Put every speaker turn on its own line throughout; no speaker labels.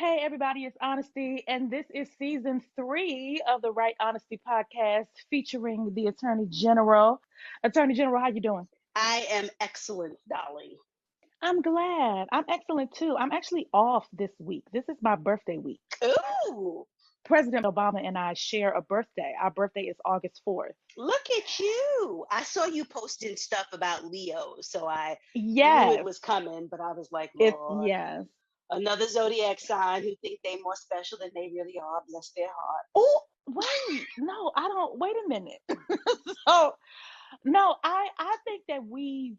Hey, everybody, it's Honesty, and this is season 3 of the Right Honesty podcast featuring the Attorney General. Attorney General, how you doing?
I am excellent, Dolly.
I'm glad. I'm excellent too. I'm actually off this week. This is my birthday week.
Ooh,
President Obama and I share a birthday. Our birthday is August 4th.
look at you. I saw you posting stuff about Leo, so I knew it
Yes,
was coming, but I was like,
it's
Lord,
yes.
another zodiac sign who think they more special than they really are. Bless their
Oh,
hearts.
wait. No, I don't. Wait a minute. So, no, I think that we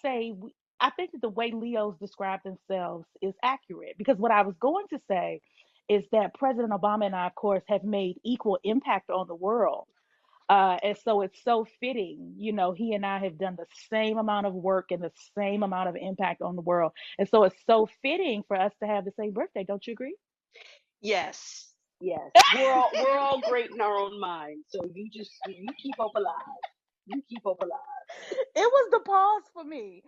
say I think that the way Leos describe themselves is accurate because what I was going to say is that President Obama and I, of course, have made equal impact on the world. And so it's so fitting, he and I have done the same amount of work and the same amount of impact on the world. And so it's so fitting for us to have the same birthday. Don't you agree?
Yes, yes. We're all great in our own minds. So you keep hope alive. You keep hope alive.
It was the pause for me.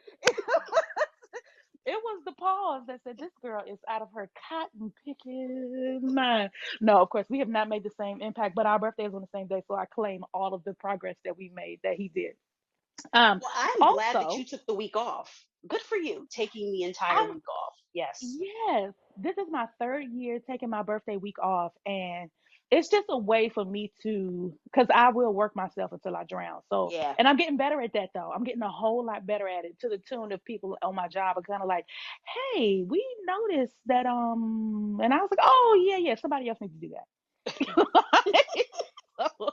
It was the pause that said this girl is out of her cotton picking mind. No, of course, we have not made the same impact, but our birthday is on the same day, so I claim all of the progress that we made that he did. Um,
Well, I'm glad that you
Also,
took the week off. Good for you, taking the entire
I'm
week off. Yes.
yes, this is my third year taking my birthday week off, and it's just a way for me to, because I will work myself until I drown. So,
Yeah.
and I'm getting better at that though. I'm getting a whole lot better at it to the tune of people on my job are kind of like, "Hey, we noticed that," and I was like, "Oh yeah, yeah, somebody else needs to do that." So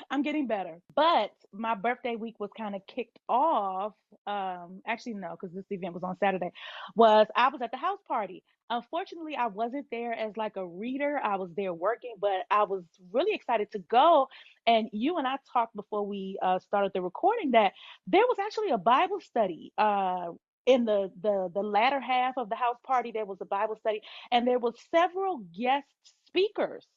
I'm getting better. But my birthday week was kind of kicked off. Actually, no, because this event was on Saturday. I was at the house party. Unfortunately, I wasn't there as like a reader. I was there working, but I was really excited to go. And you and I talked before we started the recording that there was actually a Bible study. In the latter half of the house party, there was a Bible study, and there was several guest speakers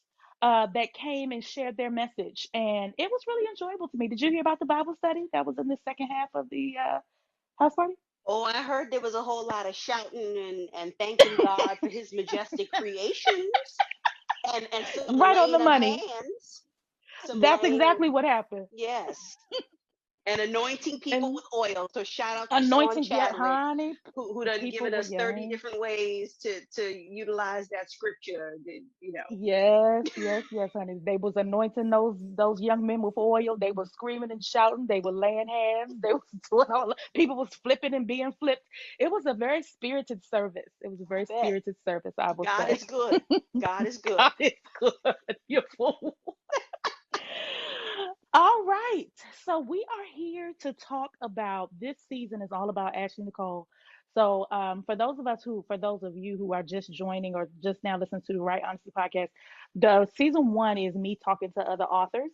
that came and shared their message. And it was really enjoyable to me. Did you hear about the Bible study that was in the second half of the house party?
Oh, I heard there was a whole lot of shouting and thanking God for his majestic creations and some
Right on the
laying of
money.
hands. Some
That's
laying of,
exactly what happened.
yes. And anointing people
And
with oil. So shout out to Sean
anointing, yeah,
Chadwick,
honey,
who done
people
given
were,
us 30
yeah.
different ways to utilize that scripture. You know.
Yes, yes, yes, honey. They was anointing those young men with oil. They were screaming and shouting. They were laying hands. They was doing all. People was flipping and being flipped. It was a very spirited service. It was a
I
very
bet.
spirited service, I will
God
say.
is good. God is good.
God is good. You fool. All right. So we are here to talk about this season is all about Ashley Nicole. So for those of you who are just joining or just now listening to the Right Honesty podcast, the season 1 is me talking to other authors,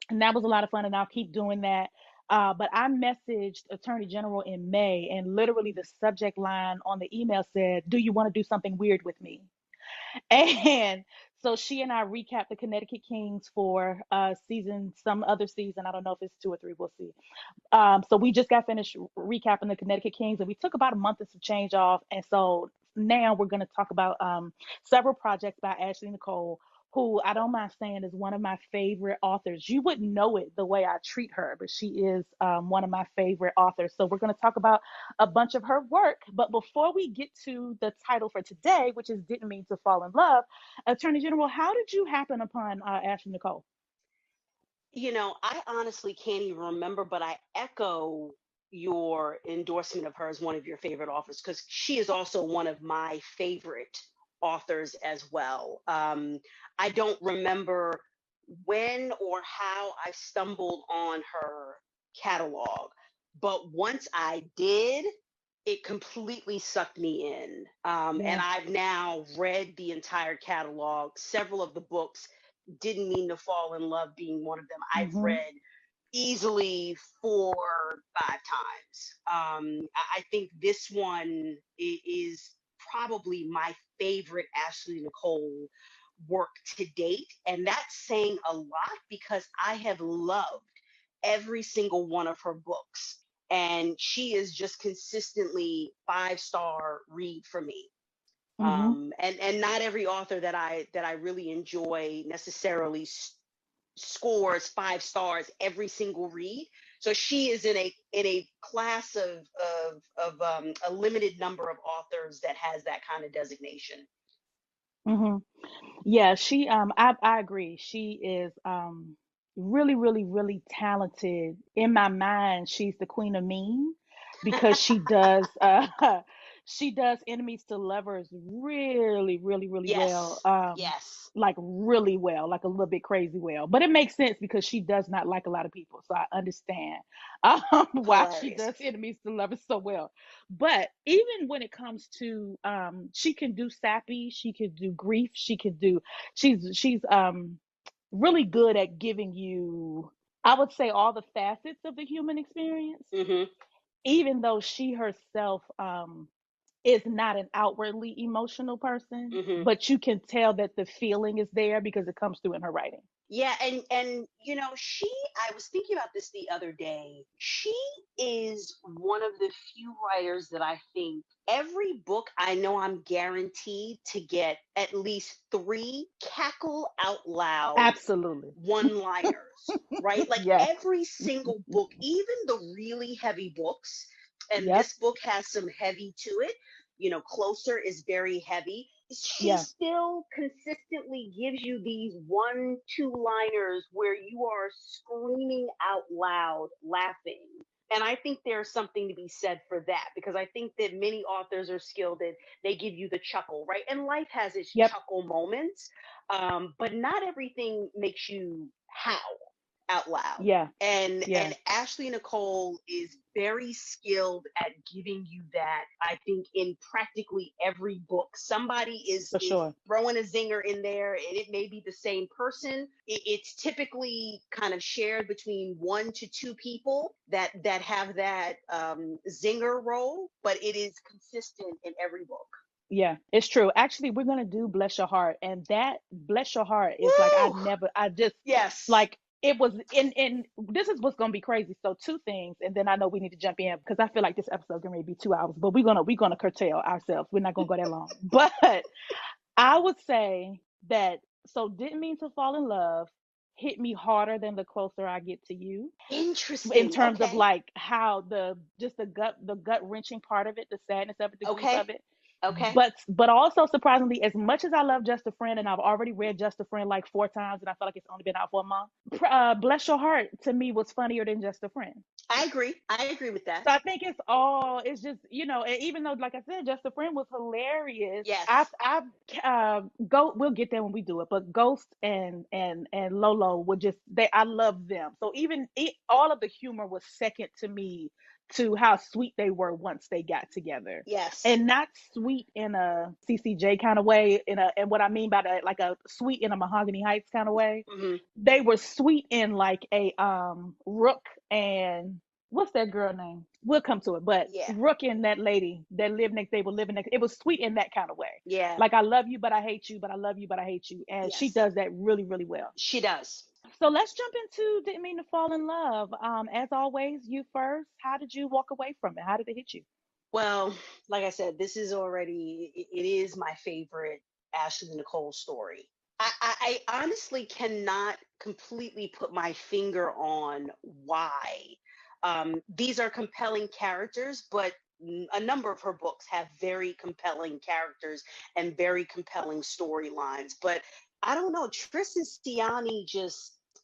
and that was a lot of fun, and I'll keep doing that. But I messaged Attorney General in May, and literally the subject line on the email said, "Do you want to do something weird with me?" And so she and I recapped the Connecticut Kings for some other season. I don't know if it's 2 or 3, we'll see. So we just got finished recapping the Connecticut Kings, and we took about a month and some change off. And so now we're going to talk about several projects by Ashley Nicole, who I don't mind saying is one of my favorite authors. You wouldn't know it the way I treat her, but she is one of my favorite authors. So we're going to talk about a bunch of her work. But before we get to the title for today, which is Didn't Mean to Fall in Love, Attorney General, how did you happen upon Ashley Nicole?
I honestly can't even remember, but I echo your endorsement of her as one of your favorite authors because she is also one of my favorite authors as well. I don't remember when or how I stumbled on her catalog, but once I did, it completely sucked me in. And
Yeah.
I've now read the entire catalog, several of the books. Didn't Mean to Fall in Love being one of them. I've
Hmm.
read easily 4, 5 times. I think this one is probably my favorite Ashley Nicole work to date. And that's saying a lot because I have loved every single one of her books. And she is just consistently 5-star read for me.
Mhm.
And not every author that I really enjoy necessarily scores 5 stars every single read. So she is in a class of a limited number of authors that has that kind of designation.
Mhm. Yeah, she I agree. She is really, really, really talented. In my mind, she's the queen of mean because she does she does enemies to lovers really, really, really well.
Yes, yes,
Like really well, like a little bit crazy well. But it makes sense because she does not like a lot of people. So I understand why she
hilarious.
does enemies to lovers so well. But even when it comes to she can do sappy, she can do grief, she can do she's really good at giving you, I would say, all the facets of the human experience,
Hmm.
even though she herself is not an outwardly emotional person,
Hmm.
but you can tell that the feeling is there because it comes through in her writing.
Yeah, and she, I was thinking about this the other day. She is one of the few writers that I think every book I know I'm guaranteed to get at least three cackle out loud
Absolutely.
one-liners, right? Like
Yes.
every single book, even the really heavy books, and
Yep.
this book has some heavy to it. Closer is very heavy. She
Yeah.
still consistently gives you these 1, 2 liners where you are screaming out loud laughing. And I think there's something to be said for that, because I think that many authors are skilled at, they give you the chuckle, right? And life has its
Yep.
chuckle moments, but not everything makes you howl out loud.
Yeah.
And
Yeah.
Ashley Nicole is very skilled at giving you that. I think in practically every book, somebody is
For
is
sure.
throwing a zinger in there, and it may be the same person. It's typically kind of shared between 1 to 2 people that have that zinger role, but it is consistent in every book.
Yeah, it's true. Actually, we're gonna do Bless Your Heart, and that Bless Your Heart is like
Woo!
I just
Yes.
like it was in this is what's gonna be crazy. So two things, and then I know we need to jump in because I feel like this episode gonna be 2 hours, but we're gonna curtail ourselves. We're not gonna go that long. But I would say that so didn't mean to fall in love hit me harder than the closer I get to you in
Interesting.
terms of
Okay.
like how the gut wrenching part of it, the sadness of it, the grief
Okay.
of it.
Okay.
But also surprisingly, as much as I love Just a Friend, and I've already read Just a Friend like 4 times, and I feel like it's only been out for a month. Bless Your Heart to me was funnier than Just a Friend.
I agree. I agree with that.
So I think it's just, and even though, like I said, Just a Friend was hilarious.
Yes.
Go, we'll get there when we do it, but Ghost and Lolo would just, I love them. So even all of the humor was second to me to how sweet they were once they got together.
Yes.
And not sweet in a CCJ kind of way, and what I mean by that, like a sweet in a Mahogany Heights kind of way.
Hmm.
They were sweet in like a Rook and what's that girl name? We'll come to it, but
Yeah.
Rook and that lady that lived next, they were living next. It was sweet in that kind of way.
Yeah.
Like I love you, but I hate you, but I love you, but I hate you, and she
Yes.
does that really, really well.
She does.
So let's jump into Didn't Mean to Fall in Love. As always, you first. How did you walk away from it? How did it hit you?
Well, like I said, this is already, it is my favorite Ashley Nicole story. I honestly cannot completely put my finger on why. These are compelling characters, but a number of her books have very compelling characters and very compelling storylines. But I don't know, Tris and Stiani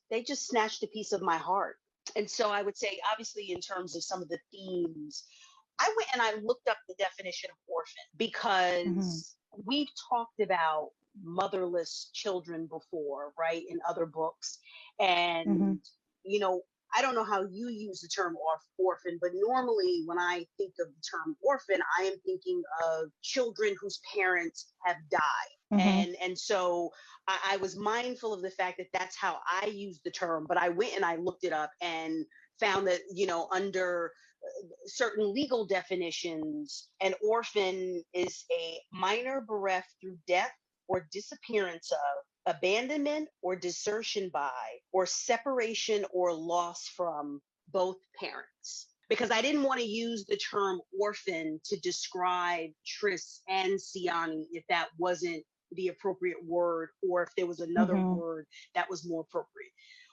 they just snatched a piece of my heart. And so I would say, obviously, in terms of some of the themes, I went and I looked up the definition of orphan,
Mm-hmm.
because we've talked about motherless children before, right, in other books.
Mm-hmm.
And, you know, I don't know how you use the term orphan, but normally when I think of the term orphan, I am thinking of children whose parents have died.
Mm-hmm.
And so I was mindful of the fact that that's how I use the term, but I went and I looked it up and found that, under certain legal definitions, an orphan is a minor bereft through death or disappearance of, abandonment or desertion by, or separation or loss from both parents. because I didn't want to use the term orphan to describe Tris and Siani if that wasn't the appropriate word, or if there was another
Mm-hmm.
word that was more appropriate.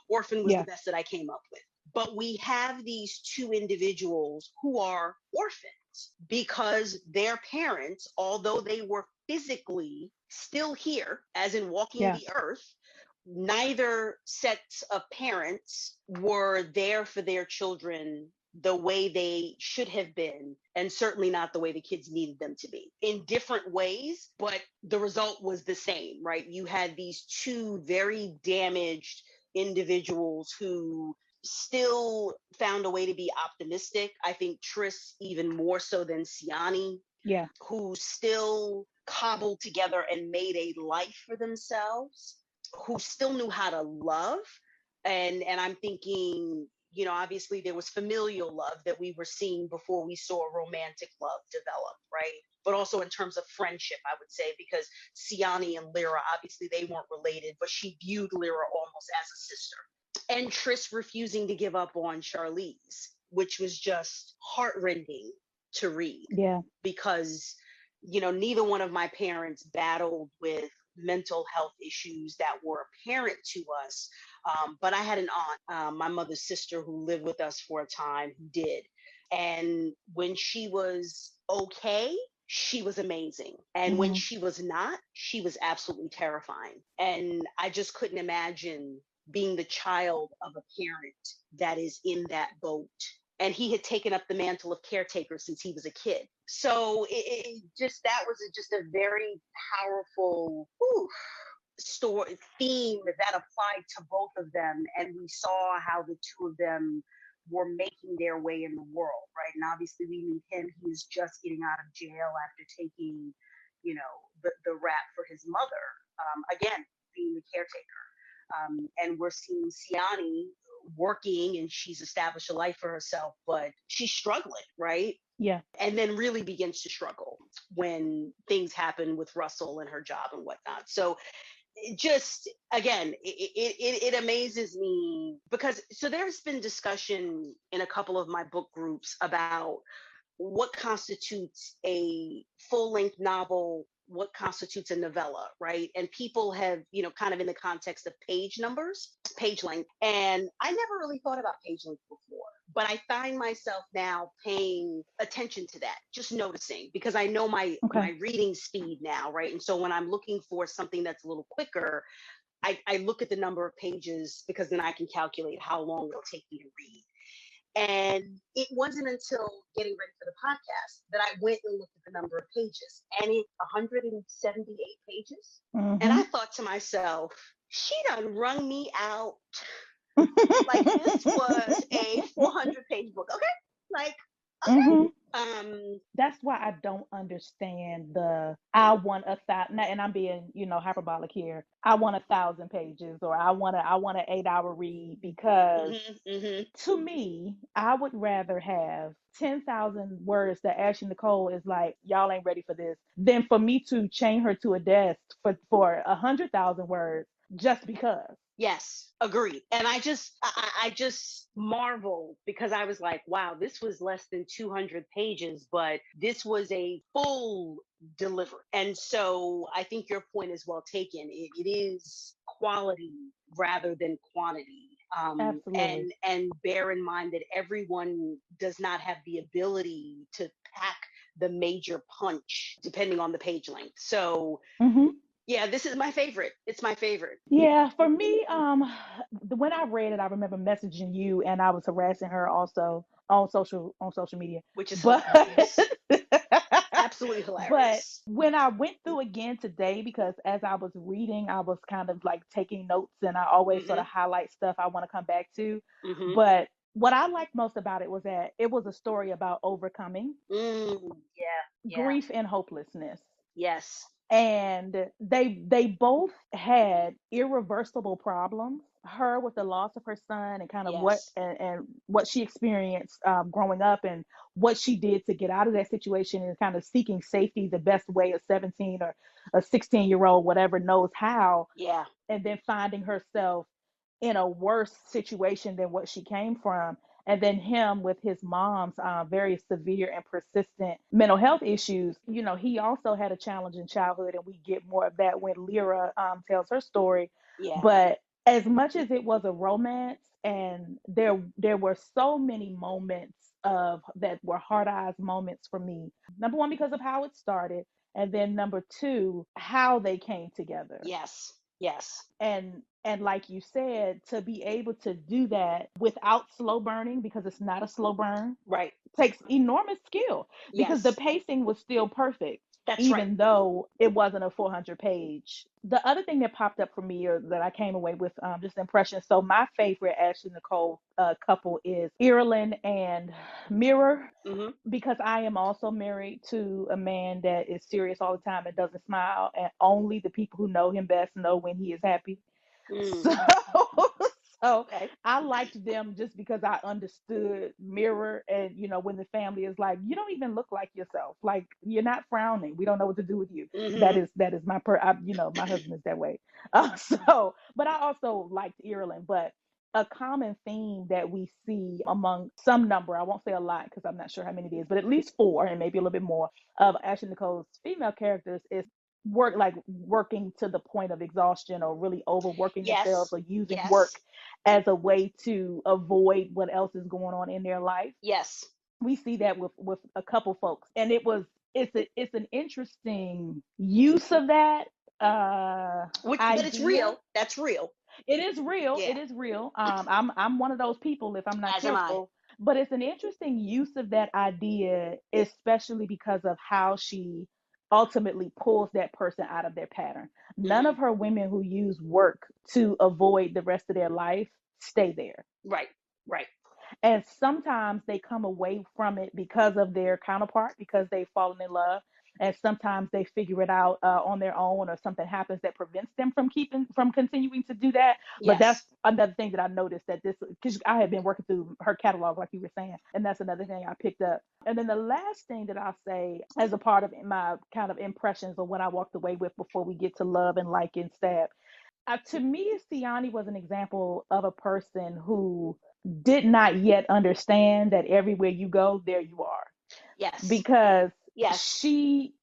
Orphan was the
Yeah.
best that I came up with. But we have these two individuals who are orphans because their parents, although they were physically still here, as in walking
Yeah.
the earth, neither sets of parents were there for their children the way they should have been, and certainly not the way the kids needed them to be, in different ways, but the result was the same, right? You had these two very damaged individuals who still found a way to be optimistic. I think Tris even more so than Siani,
Yeah.
who still cobbled together and made a life for themselves, who still knew how to love. And I'm thinking, obviously there was familial love that we were seeing before we saw romantic love develop, right? But also in terms of friendship, I would say, because Siani and Lyra, obviously they weren't related, but she viewed Lyra almost as a sister. And Tris refusing to give up on Charlize, which was just heartrending to read,
Yeah.
because neither one of my parents battled with mental health issues that were apparent to us, but I had an aunt, my mother's sister, who lived with us for a time, who did. And when she was okay, she was amazing, and when
Mm-hmm.
she was not, she was absolutely terrifying. And I just couldn't imagine being the child of a parent that is in that boat. And he had taken up the mantle of caretaker since he was a kid. So it just, that was just a very powerful story theme that applied to both of them. And we saw how the two of them were making their way in the world, right? And obviously we meet him, he's just getting out of jail after taking, the rap for his mother, again, being the caretaker. And we're seeing Siani working, and she's established a life for herself, but she's struggling, right?
Yeah.
And then really begins to struggle when things happen with Russell and her job and whatnot. So just, again, it amazes me, because so there's been discussion in a couple of my book groups about what constitutes a full-length novel, what constitutes a novella, right? And people have, kind of in the context of page numbers, page length. And I never really thought about page length before, but I find myself now paying attention to that, just noticing, because I know
Okay.
my reading speed now, right? And so when I'm looking for something that's a little quicker, I look at the number of pages, because then I can calculate how long it'll take me to read. And it wasn't until getting ready for the podcast that I went and looked at the number of pages, and it's 178 pages. And
Mm-hmm.
I thought to myself, she done wrung me out. Like, this was a 400-page book. Okay. Like, okay.
Mm-hmm.
Um,
That's why I don't understand the I want a thousand, and I'm being, hyperbolic here. I want 1,000 pages, or I want an 8 hour read, because
mm-hmm.
to me, I would rather have 10,000 words that Ashley Nicole is like, y'all ain't ready for this, than for me to chain her to a desk for 100,000 words just because.
Yes, agreed. And I just marveled, because I was like, wow, this was less than 200 pages, but this was a full delivery. And so I think your point is well taken. It is quality rather than quantity.
Absolutely.
And bear in mind that everyone does not have the ability to pack the major punch depending on the page length. So
Hmm.
yeah, this is my favorite. It's my favorite.
Yeah, for me, when I read it, I remember messaging you, and I was harassing her also on social media.
Which is
But
hilarious. Absolutely
but
hilarious.
when I went through again today, because as I was reading, I was kind of like taking notes, and I always sort
Mm-hmm.
of highlight stuff I want to come back to.
Mm-hmm.
But what I liked most about it was that it was a story about overcoming
Yeah. Yeah.
grief and hopelessness.
Yes.
And they both had irreversible problems, her with the loss of her son, and kind of what
Yes.
and what she experienced growing up, and what she did to get out of that situation, and kind of seeking safety the best way a 17 or a 16-year-old, whatever, knows how,
Yeah.
and then finding herself in a worse situation than what she came from. and then him with his mom's very severe and persistent mental health issues. He also had a challenging childhood, and we get more of that when Lyra tells her story.
Yeah.
But as much as it was a romance, and there were so many moments of that were hard eyes moments for me. Number one, because of how it started, and then number two, how they came together.
Yes. Yes.
And like you said, to be able to do that without slow burning, because it's not a slow burn,
Right.
takes enormous skill, because the
Yes.
pacing was still perfect
That's right.
even though it wasn't a 400 page. The other thing that popped up for me, or that I came away with just impression. So my favorite Ashley Nicole couple is Ireland and Mirror,
Mm-hmm.
because I am also married to a man that is serious all the time and doesn't smile, and only the people who know him best know when he is happy.
Mm.
So, so
Okay.
I liked them just because I understood Mirror, and when the family is like, you don't even look like yourself, like you're not frowning, we don't know what to do with you. That
Mm-hmm.
is that is my my husband is that way. So, but I also liked Ireland, but a common theme that we see among some number, I won't say a lot because I'm not sure how many it is, but at least four and maybe a little bit more of Ashley Nicole's female characters is working to the point of exhaustion, or really overworking themselves,
Yes.
or using work
Yes.
as a way to avoid what else is going on in their life.
Yes.
We see that with a couple folks, and it's an interesting use of that
But it's
idea.
real. That's real.
It is real.
Yeah.
It is real. I'm one of those people if I'm not
As am I.
careful. But it's an interesting use of that idea, especially because of how she ultimately pulls that person out of their pattern. None
Mm-hmm.
of her women who use work to avoid the rest of their life stay there.
Right. Right.
And sometimes they come away from it because of their counterpart, because they've fallen in love. And sometimes they figure it out on their own, or something happens that prevents them from continuing to do that. But that's
Yes.
another thing that I noticed, that this, because I had been working through her catalog, like you were saying, and that's another thing I picked up. And then the last thing that I'll say as a part of my kind of impressions, or what I walked away with before we get to love and like and stab, to me, Siani was an example of a person who did not yet understand that everywhere you go, there you are,
Yes.
because
Yes.
she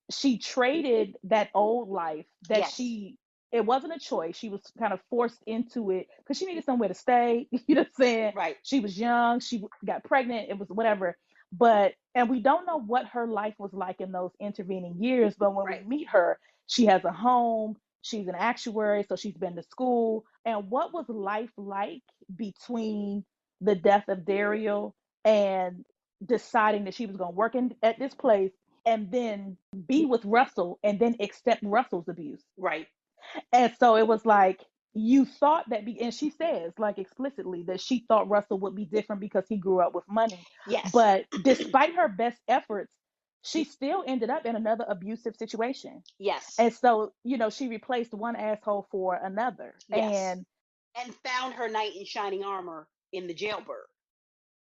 traded that old life that
Yes.
it wasn't a choice. She was kind of forced into it because she needed somewhere to stay. You know what I'm saying?
Right.
She was young. She got pregnant. It was whatever. And we don't know what her life was like in those intervening years. But when we
Right.
meet her, she has a home. She's an actuary, so she's been to school. And what was life like between the death of Daryl and deciding that she was going to work at this place, and then be with Russell, and then accept Russell's abuse?
Right.
And so it was like, you thought that, and she says like explicitly that she thought Russell would be different because he grew up with money.
Yes.
But despite her best efforts, she still ended up in another abusive situation.
Yes.
And so, she replaced one asshole for another.
Yes.
And
And found her knight in shining armor in the jailbird.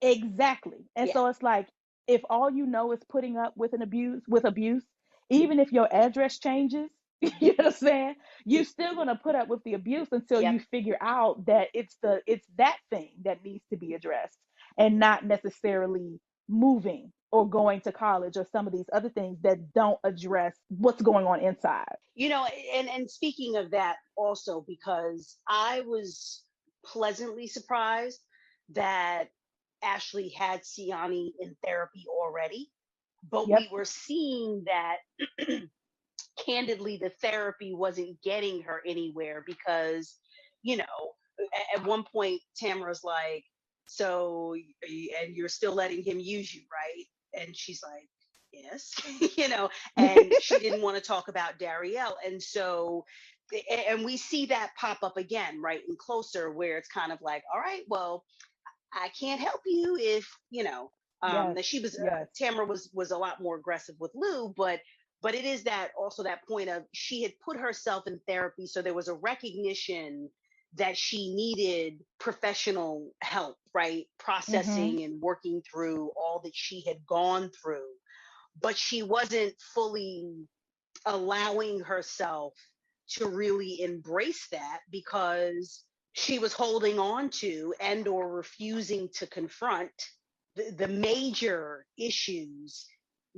exactly. And
Yeah.
so it's like, if all you know is putting up with abuse, even if your address changes, you know what I'm saying? You're still gonna put up with the abuse until
Yep.
you figure out that it's that thing that needs to be addressed, and not necessarily moving or going to college, or some of these other things that don't address what's going on inside.
And speaking of that also, because I was pleasantly surprised that Ashley had Siani in therapy already, but we
Yep.
were seeing that candidly the therapy wasn't getting her anywhere because, you know, at one point Tamara's like, so and you're still letting him use you, right? And she's like, yes. And she didn't want to talk about Darielle. And so and we see that pop up again, right? And closer, where it's kind of like, all right, well, I can't help you if
Yes.
that she was
Yes.
Tamara was a lot more aggressive with Lou, but it is that also that point of she had put herself in therapy, so there was a recognition that she needed professional help, right?
Mhm.
Processing and working through all that she had gone through, but she wasn't fully allowing herself to really embrace that because she was holding on to and or refusing to confront the major issues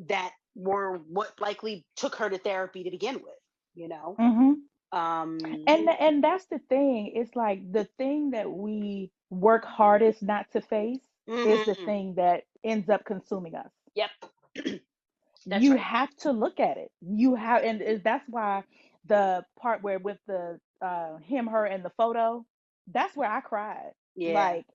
that were what likely took her to therapy to begin with, you know.
Hmm.
um
And that's the thing. It's like the thing that we work hardest not to face is the
mhm.
thing that ends up consuming us.
Yep. That's
You
right.
have to look at it. You have, and that's why the part where with the him, her, and the photo, that's where I cried.
Yeah.
Like,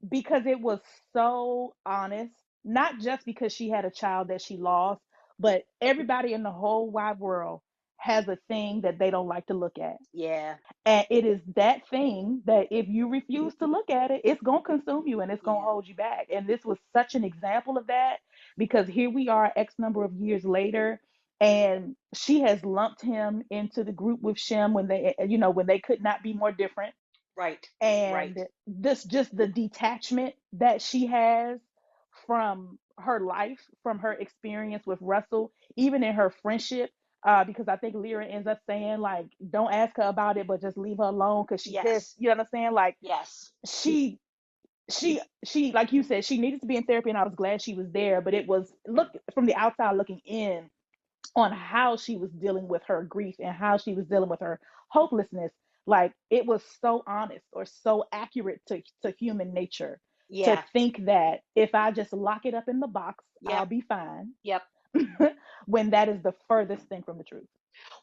because it was so honest, not just because she had a child that she lost, but everybody in the whole wide world has a thing that they don't like to look at.
Yeah.
And it is that thing that if you refuse to look at it, it's going to consume you and it's going to
Yeah.
hold you back. And this was such an example of that, because here we are, X number of years later, and she has lumped him into the group with Shem when they, when they could not be more different.
Right. Right.
And this, just the detachment that she has from her life, from her experience with Russell, even in her friendship. Because I think Lyra ends up saying, like, don't ask her about it, but just leave her alone because she pissed.
Yes.
You know what I'm saying? Like,
Yes.
she she like you said, she needed to be in therapy, and I was glad she was there. But it was, look from the outside looking in, on how she was dealing with her grief and how she was dealing with her hopelessness. Like, it was so honest, or so accurate to human nature, to
Yeah.
think that if I just lock it up in the box,
Yep.
I'll be fine.
Yep.
When that is the furthest thing from the truth.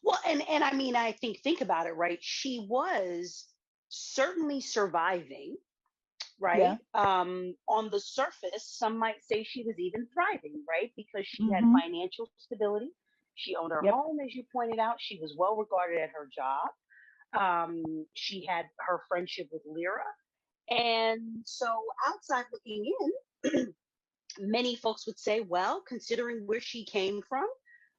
Well, and I mean, I think about it, right? She was certainly surviving, right?
Yeah.
On the surface, some might say she was even thriving, right? Because she had
Mm-hmm.
financial stability. She owned her
Yep.
home, as you pointed out. She was well regarded at her job. She had her friendship with Lyra. And so, outside looking in, many folks would say, well, considering where she came from,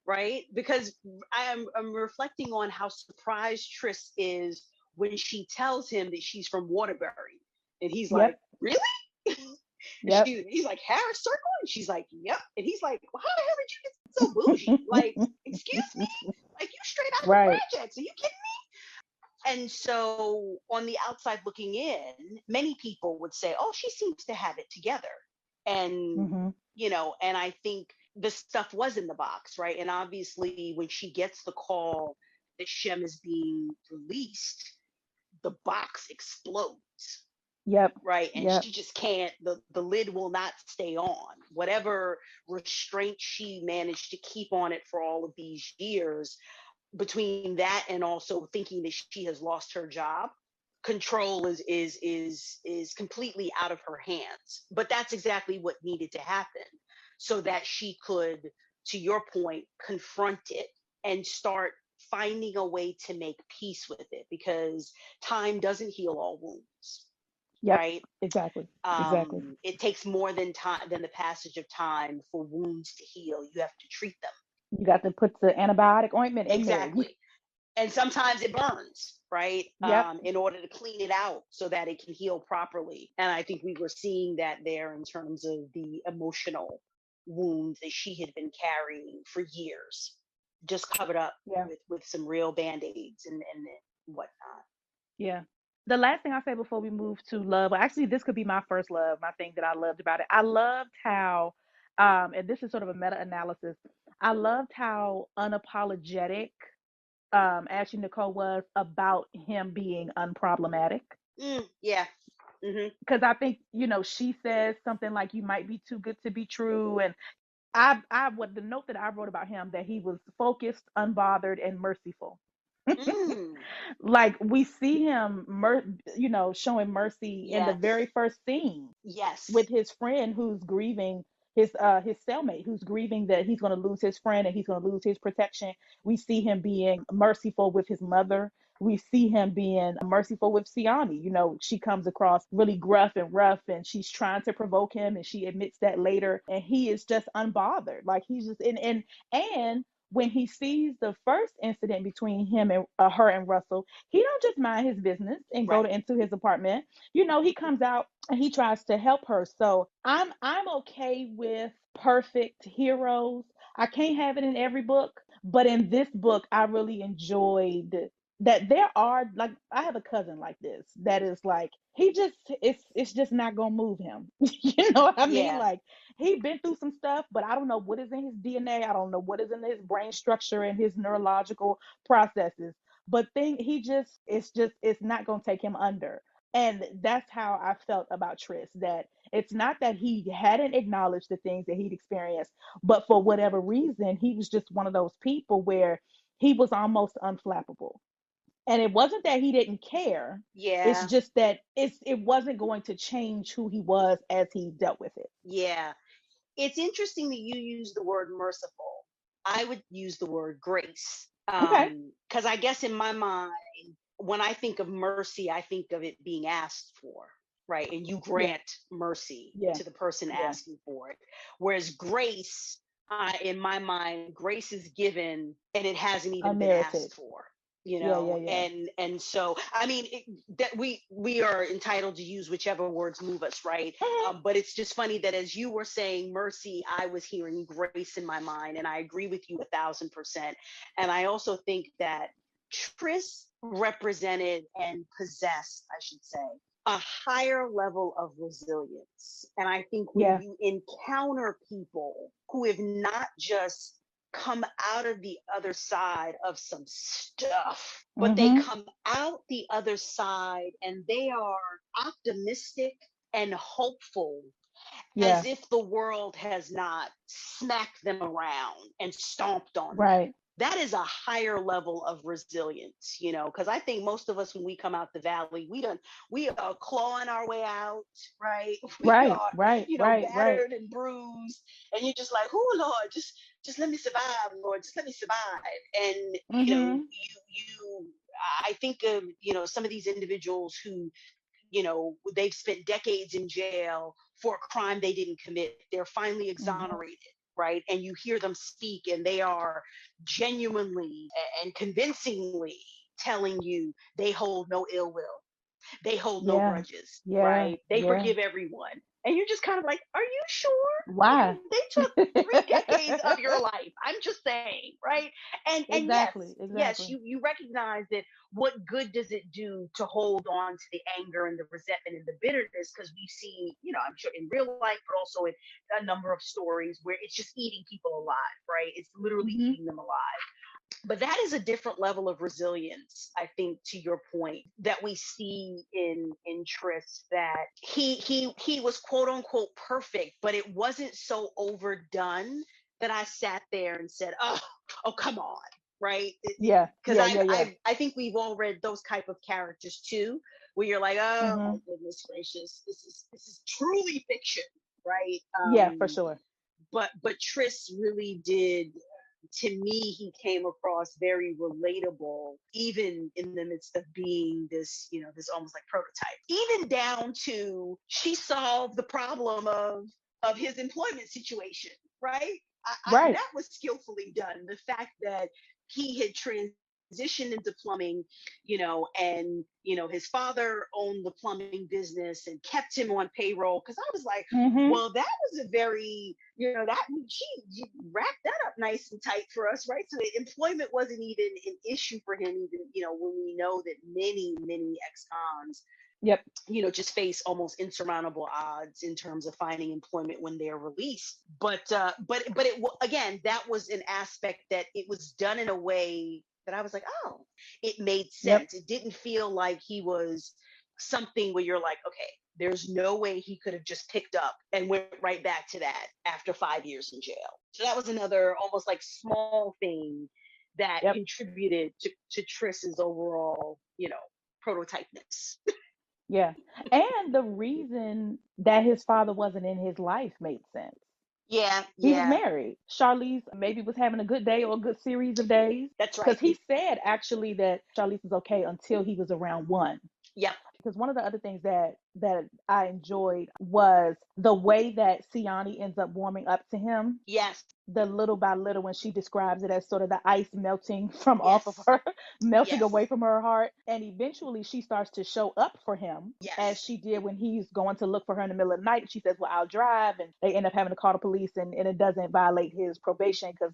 right? Because I'm reflecting on how surprised Tris is when she tells him that she's from Waterbury. And he's like,
Yep.
really?
Yep.
He's like, Harris Circle? And she's like, yep. And he's like, well, how the hell did you get so bougie? Like, excuse me? Like, you straight out the
Right.
projects. Are you kidding? And so, on the outside looking in, many people would say, oh, she seems to have it together. And,
Mm-hmm.
and I think the stuff was in the box, right? And obviously, when she gets the call that Shem is being released, the box explodes,
Yep.
right? And
Yep.
she just can't, the lid will not stay on. Whatever restraint she managed to keep on it for all of these years, between that and also thinking that she has lost her job, control is completely out of her hands. But that's exactly what needed to happen, so that she could, to your point, confront it and start finding a way to make peace with it, because time doesn't heal all wounds,
Yep.
right?
Exactly. Exactly.
It takes more than the passage of time for wounds to heal. You have to treat them.
You got to put the antibiotic ointment in there.
Exactly. And sometimes it burns, right?
Yep.
In order to clean it out so that it can heal properly. And I think we were seeing that there in terms of the emotional wounds that she had been carrying for years, just covered up
Yeah.
with some real band-aids and whatnot.
Yeah. The last thing I'll say before we move to love, well, actually, this could be my first love, my thing that I loved about it. I loved how, and this is sort of a meta analysis, I loved how unapologetic Ashley Nicole was about him being unproblematic.
Yeah. Hmm.
Because I think, she says something like, you might be too good to be true. And what the note that I wrote about him, that he was focused, unbothered, and merciful.
Mm.
Like, we see him showing mercy in the very
Yes.
first scene with
Yes.
his friend who's grieving, his cellmate who's grieving that he's going to lose his friend and he's going to lose his protection. We see him being merciful with his mother. We see him being merciful with Siani. She comes across really gruff and rough, and she's trying to provoke him, and she admits that later. And he is just unbothered. Like, he's just and when he sees the first incident between him and her and Russell, he don't just mind his business and go
Right.
into his apartment. He comes out and he tries to help her. So I'm okay with perfect heroes. I can't have it in every book, but in this book, I really enjoyed that there are, like, I have a cousin like this that is like, he just, it's just not gonna move him. You know what I mean?
Yeah.
Like, he been through some stuff, but I don't know what is in his DNA. I don't know what is in his brain structure and his neurological processes. But he just, it's not gonna take him under. And that's how I felt about Tris. That it's not that he hadn't acknowledged the things that he'd experienced, but for whatever reason, he was just one of those people where he was almost unflappable. And it wasn't that he didn't care. It's
Yeah.
just that it wasn't going to change who he was as he dealt with it.
Yeah. It's interesting that you use the word merciful. I would use the word grace.
Okay.
Because I guess in my mind, when I think of mercy, I think of it being asked for, right? And you
Yeah.
grant mercy
Yeah.
to the person
Yeah.
asking for it. Whereas grace, in my mind, grace is given and it hasn't even been
Unmerited.
asked for,
Yeah. Yeah. Yeah.
and so I mean that we are entitled to use whichever words move us, right?
Mhm.
But it's just funny that as you were saying mercy, I was hearing grace in my mind, and I agree with you 1,000%. And I also think that Tris represented and possessed, I should say, a higher level of resilience. And I think when
Yeah.
you encounter people who have not just come out of the other side of some stuff, but they
Mhm.
come out the other side and they are optimistic and hopeful as
Yeah.
if the world has not smacked them around and stomped on them.
Right.
That is a higher level of resilience, because I think most of us, when we come out the valley, we are clawing our way out, right? We
Right.
are,
Right. Right. Right.
battered and bruised, and you're just like, oh Lord, just let me survive, Lord, just let me survive. And
Mhm.
I think of some of these individuals who they've spent decades in jail for a crime they didn't commit. They're finally
Mhm.
exonerated, right? And you hear them speak, and they are genuinely and convincingly telling you they hold no ill will, they hold no
Yeah.
grudges,
Yeah.
right? They
Yeah.
forgive everyone. And you're just kind of like, are you sure?
Why?
They took 3 decades of your life. I'm just saying, right? And yes,
Exactly.
yes,
Exactly.
you recognize that what good does it do to hold on to the anger and the resentment and the bitterness? Because we see, I'm sure in real life, but also in a number of stories where it's just eating people alive, right? It's literally
Mhm.
eating them alive. But that is a different level of resilience, I think, to your point, that we see in Tris, that he was quote unquote perfect, but it wasn't so overdone that I sat there and said, oh come on, right?
Yeah.
Because
Yeah. Yeah. Yeah.
I think we've all read those type of characters too, where you're like, oh my
Mhm.
goodness gracious, this is truly fiction, right?
Yeah, for sure.
But Tris really did, to me, he came across very relatable, even in the midst of being this, this almost like prototype. Even down to she solved the problem of his employment situation, right?
Right.
That was skillfully done. The fact that he had transitioned into plumbing, and his father owned the plumbing business and kept him on payroll. Because I was like,
Mhm.
well, that was a very, that she wrapped that up nice and tight for us, right? So the employment wasn't even an issue for him, even when we know that many ex-cons
Yep.
just face almost insurmountable odds in terms of finding employment when they're released. But again, that was an aspect that it was done in a way that I was like, oh, it made
Yep.
sense. It didn't feel like he was something where you're like, okay, there's no way he could have just picked up and went right back to that after 5 years in jail. So that was another almost like small thing that
Yep.
contributed to Triss's overall, prototypeness.
Yeah. And the reason that his father wasn't in his life made sense.
Yeah,
He was
yeah,
married. Charlize maybe was having a good day or a good series of days.
that's right.
Because he said actually that Charlize was okay until he was around one.
Yep.
Because one of the other things that I enjoyed was the way that Siani ends up warming up to him,
Yes.
the little by little, when she describes it as sort of the ice melting from off of
Yes.
her, melting
Yes.
away from her heart. And eventually she starts to show up for him as
Yes.
she did when he's going to look for her in the middle of the night. She says, well, I'll drive. And they end up having to call the police, and it doesn't violate his probation because,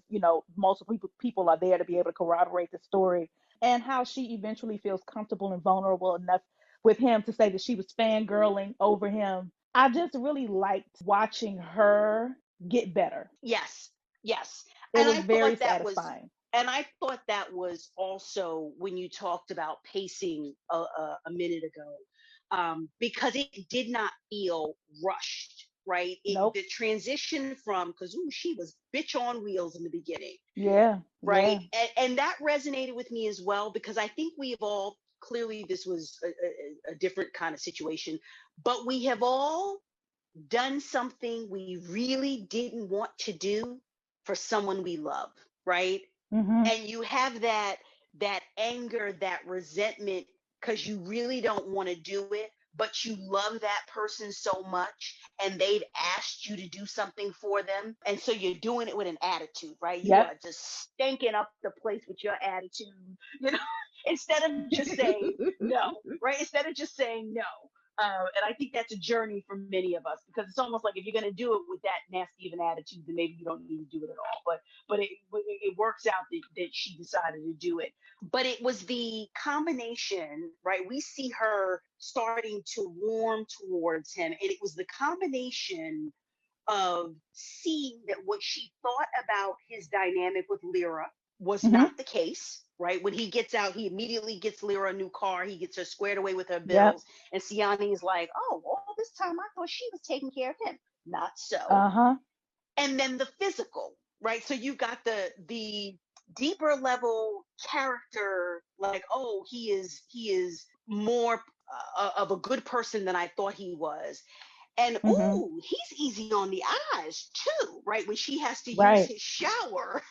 multiple people are there to be able to corroborate the story. and how she eventually feels comfortable and vulnerable enough with him to say that she was fangirling over him. I just really liked watching her get better.
Yes, yes.
It
And
was
I
very
thought that was,
satisfying.
and I thought that was also when you talked about pacing a minute ago, because it did not feel rushed, right?
Nope.
The transition from, because she was bitch on wheels in the beginning,
Yeah.
right?
Yeah.
And that resonated with me as well, because I think we have all, clearly this was a different kind of situation, but we have all done something we really didn't want to do for someone we love, right?
Mhm.
And you have that anger, that resentment, because you really don't want to do it, but you love that person so much and they've asked you to do something for them, and so you're doing it with an attitude, right? You
Yep.
are just stinking up the place with your attitude, you know, instead of just saying no, right? Instead of just saying no. And I think that's a journey for many of us, because it's almost like if you're going to do it with that nasty of an attitude, then maybe you don't need to do it at all. But it works out that she decided to do it. But it was the combination, right? We see her starting to warm towards him, and it was the combination of seeing that what she thought about his dynamic with Lyra was
Mhm.
not the case, right? When he gets out, he immediately gets Lyra a new car. He gets her squared away with her
Yep.
bills. And Siani is like, oh, all this time I thought she was taking care of him. Not so.
Uh-huh.
And then the physical, right? So you got the deeper level character, like, oh, he is more of a good person than I thought he was. And
Mhm.
ooh, he's easy on the eyes too, right? When she has to use
Right.
his shower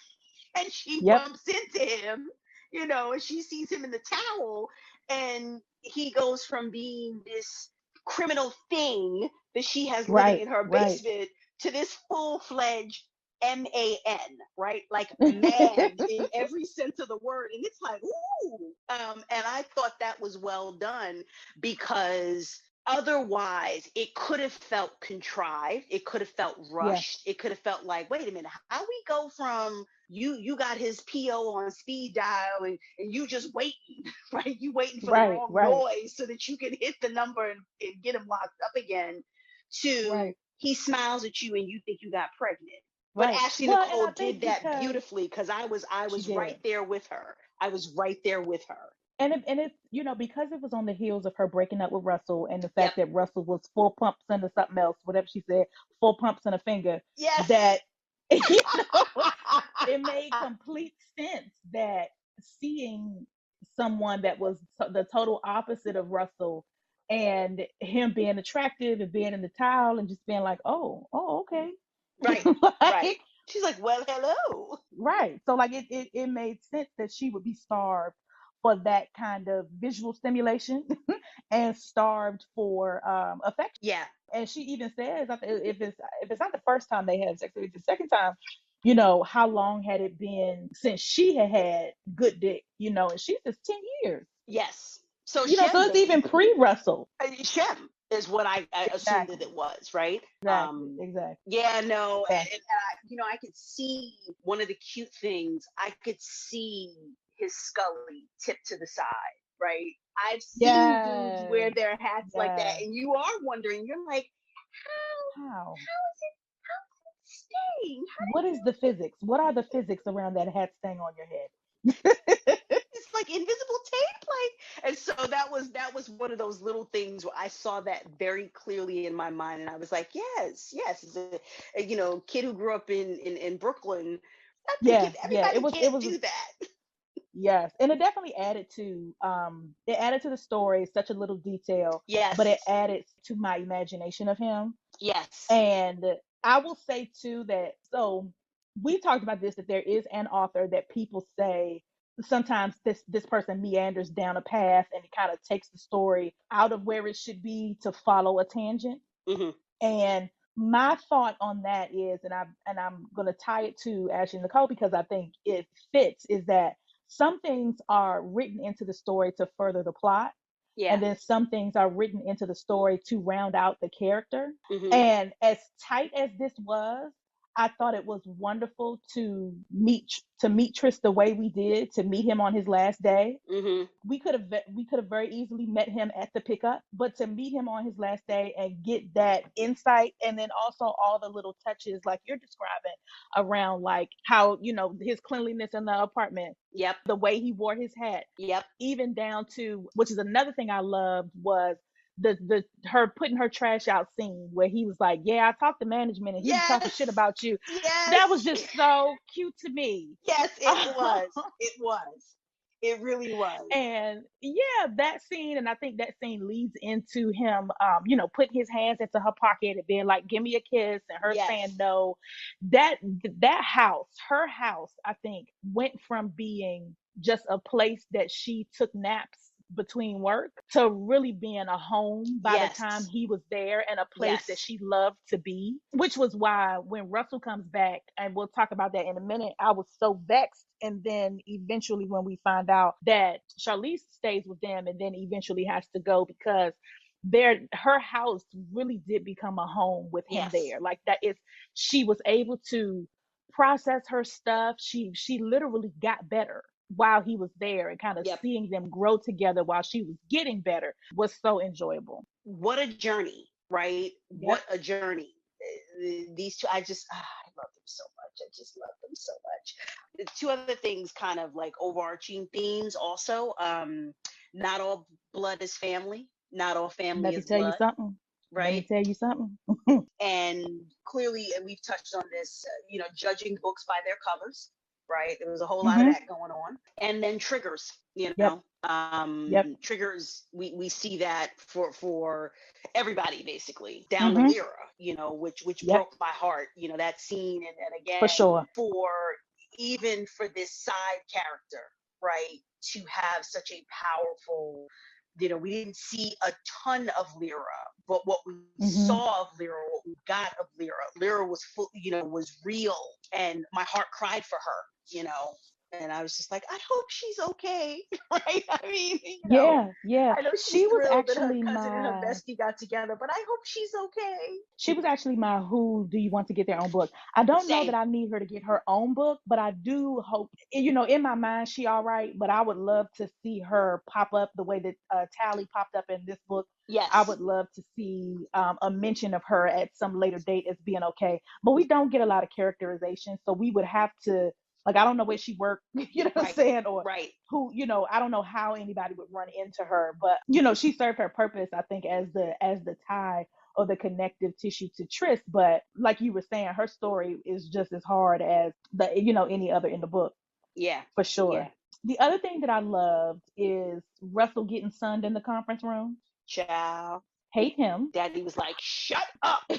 and she
Yep.
bumps into him, and she sees him in the towel, and he goes from being this criminal thing that she has living
Right.
in her
Right.
basement to this full-fledged man, right? Like man in every sense of the word. And it's like, ooh. And I thought that was well done, because otherwise it could have felt contrived, it could have felt
Yeah.
rushed, it could have felt like, wait a minute, how we go from you got his PO on speed dial, and you just waiting, right? You waiting for the
Right.
wrong
Right.
noise so that you can hit the number and get him locked up again, to
Right.
he smiles at you and you think you got pregnant. But
Right.
Ashley
Well, and
Nicole
I
did
think
that
because
beautifully, because I
she
was
did.
right there with her. I was right there with her.
And it's, because it was on the heels of her breaking up with Russell and the
Yep.
fact that Russell was full pumps into something else, whatever she said, full pumps in a finger,
Yes.
that you know, it made complete sense that seeing someone that was the total opposite of Russell, and him being attractive and being in the towel and just being like, oh, okay.
Right. Right.
Like,
She's like, well, hello.
right. So like it made sense that she would be starved for that kind of visual stimulation and starved for affection.
Yeah.
And she even says, if it's not the first time they had sex, if it's the second time, how long had it been since she had good dick, and she says 10 years.
Yes. So
So
Shem,
it's even pre Russell.
Shem is what I assumed that
Exactly.
it was, right?
Exactly. Exactly.
Yeah, no,
Yeah.
and I could see one of the cute things. I could see his Scully tip to the side, right? I've seen dudes wear
Yes.
their hats like that,
Yes.
and you are wondering, you're like,
How?
how is it staying?
What is the physics? What are the physics around that hat staying on your head?
It's like invisible tape, like. And so that was one of those little things where I saw that very clearly in my mind, and I was like, yes, yes, it's a kid who grew up in Brooklyn. I'm thinking
Yeah, yeah. It
everybody
was it
can't
was
do that.
yes. And it definitely added to the story, such a little detail, but it
Yes,
added to my imagination of him.
yes.
And I will say too that, so we talked about this, that there is an author that people say sometimes this person meanders down a path and it kind of takes the story out of where it should be to follow a tangent.
Hmm.
And my thought on that is, and I'm going to tie it to Ashley Nicole because I think it fits, is that some things are written into the story to further the plot,
Yeah.
and then some things are written into the story to round out the character.
Hmm.
And as tight as this was, I thought it was wonderful to meet Tris the way we did, to meet him on his last day.
Mm-hmm.
We could have very easily met him at the pickup, but to meet him on his last day and get that insight, and then also all the little touches like you're describing around, like how, his cleanliness in the apartment,
Yep.
the way he wore his hat,
Yep.
even down to, which is another thing I loved, was the her putting her trash out scene where he was like, yeah, I talked to management and he was talking shit
Yes.
about you. That was
Yes.
just so cute to me.
Yes, it was. It was. It really was.
And yeah, that scene, and I think that scene leads into him, putting his hands into her pocket and being like, "Give me a kiss," and her saying
Yes.
no. That that house, her house, I think, went from being just a place that she took naps between work to really being a home by the time
Yes.
he was there, and a place that
Yes.
she loved to be, which was why when Russell comes back, and we'll talk about that in a minute, I was so vexed. And then eventually when we find out that Charlize stays with them and then eventually has to go, because her house really did become a home with him
Yes.
there. Like that is she was able to process her stuff. She literally got better while he was there, and kind of
Yep.
seeing them grow together while she was getting better was so enjoyable.
What a journey, right? What
Yep.
a journey. These two, I love them so much. I just love them so much. The two other things, kind of like overarching themes, also. Not all blood is family. Not all family
Let me
is
tell you
blood,
something. Let me
right?
tell you something.
And clearly, and we've touched on this, judging books by their covers, right? There was a whole lot of
Mhm.
that going on. And then triggers,
Yep. Yep.
triggers, we see that for everybody, basically down to
Mhm.
Lyra, which
Yep.
broke my heart, that scene. And
For
again,
sure.
for even for this side character, right, to have such a powerful, we didn't see a ton of Lyra, but what we
Mhm.
saw of Lyra, what we got of Lyra was full, was real, and my heart cried for her, and I was just like, I hope she's okay, right? I mean,
Yeah, yeah.
I know she's
She was
thrilled that her
actually
cousin and her
my
bestie got together, but I hope she's okay.
she was actually my who do you want to get their own book. I don't know that
Same.
I need her to get her own book, but I do hope, in my mind she all right, but I would love to see her pop up the way that Tally popped up in this book. I
Yes.
would love to see a mention of her at some later date as being okay. But we don't get a lot of characterization, so we would have to, like, I don't know where she worked, you know what I'm
Right.
saying, or
Right.
who, I don't know how anybody would run into her, but she served her purpose, I think, as the tie or the connective tissue to Tris. But like you were saying, her story is just as hard as any other in the book,
Yeah.
for
Yeah.
sure. The other thing that I loved is Russell getting sunned in the conference room.
Child.
Hate him.
Daddy was like, shut up.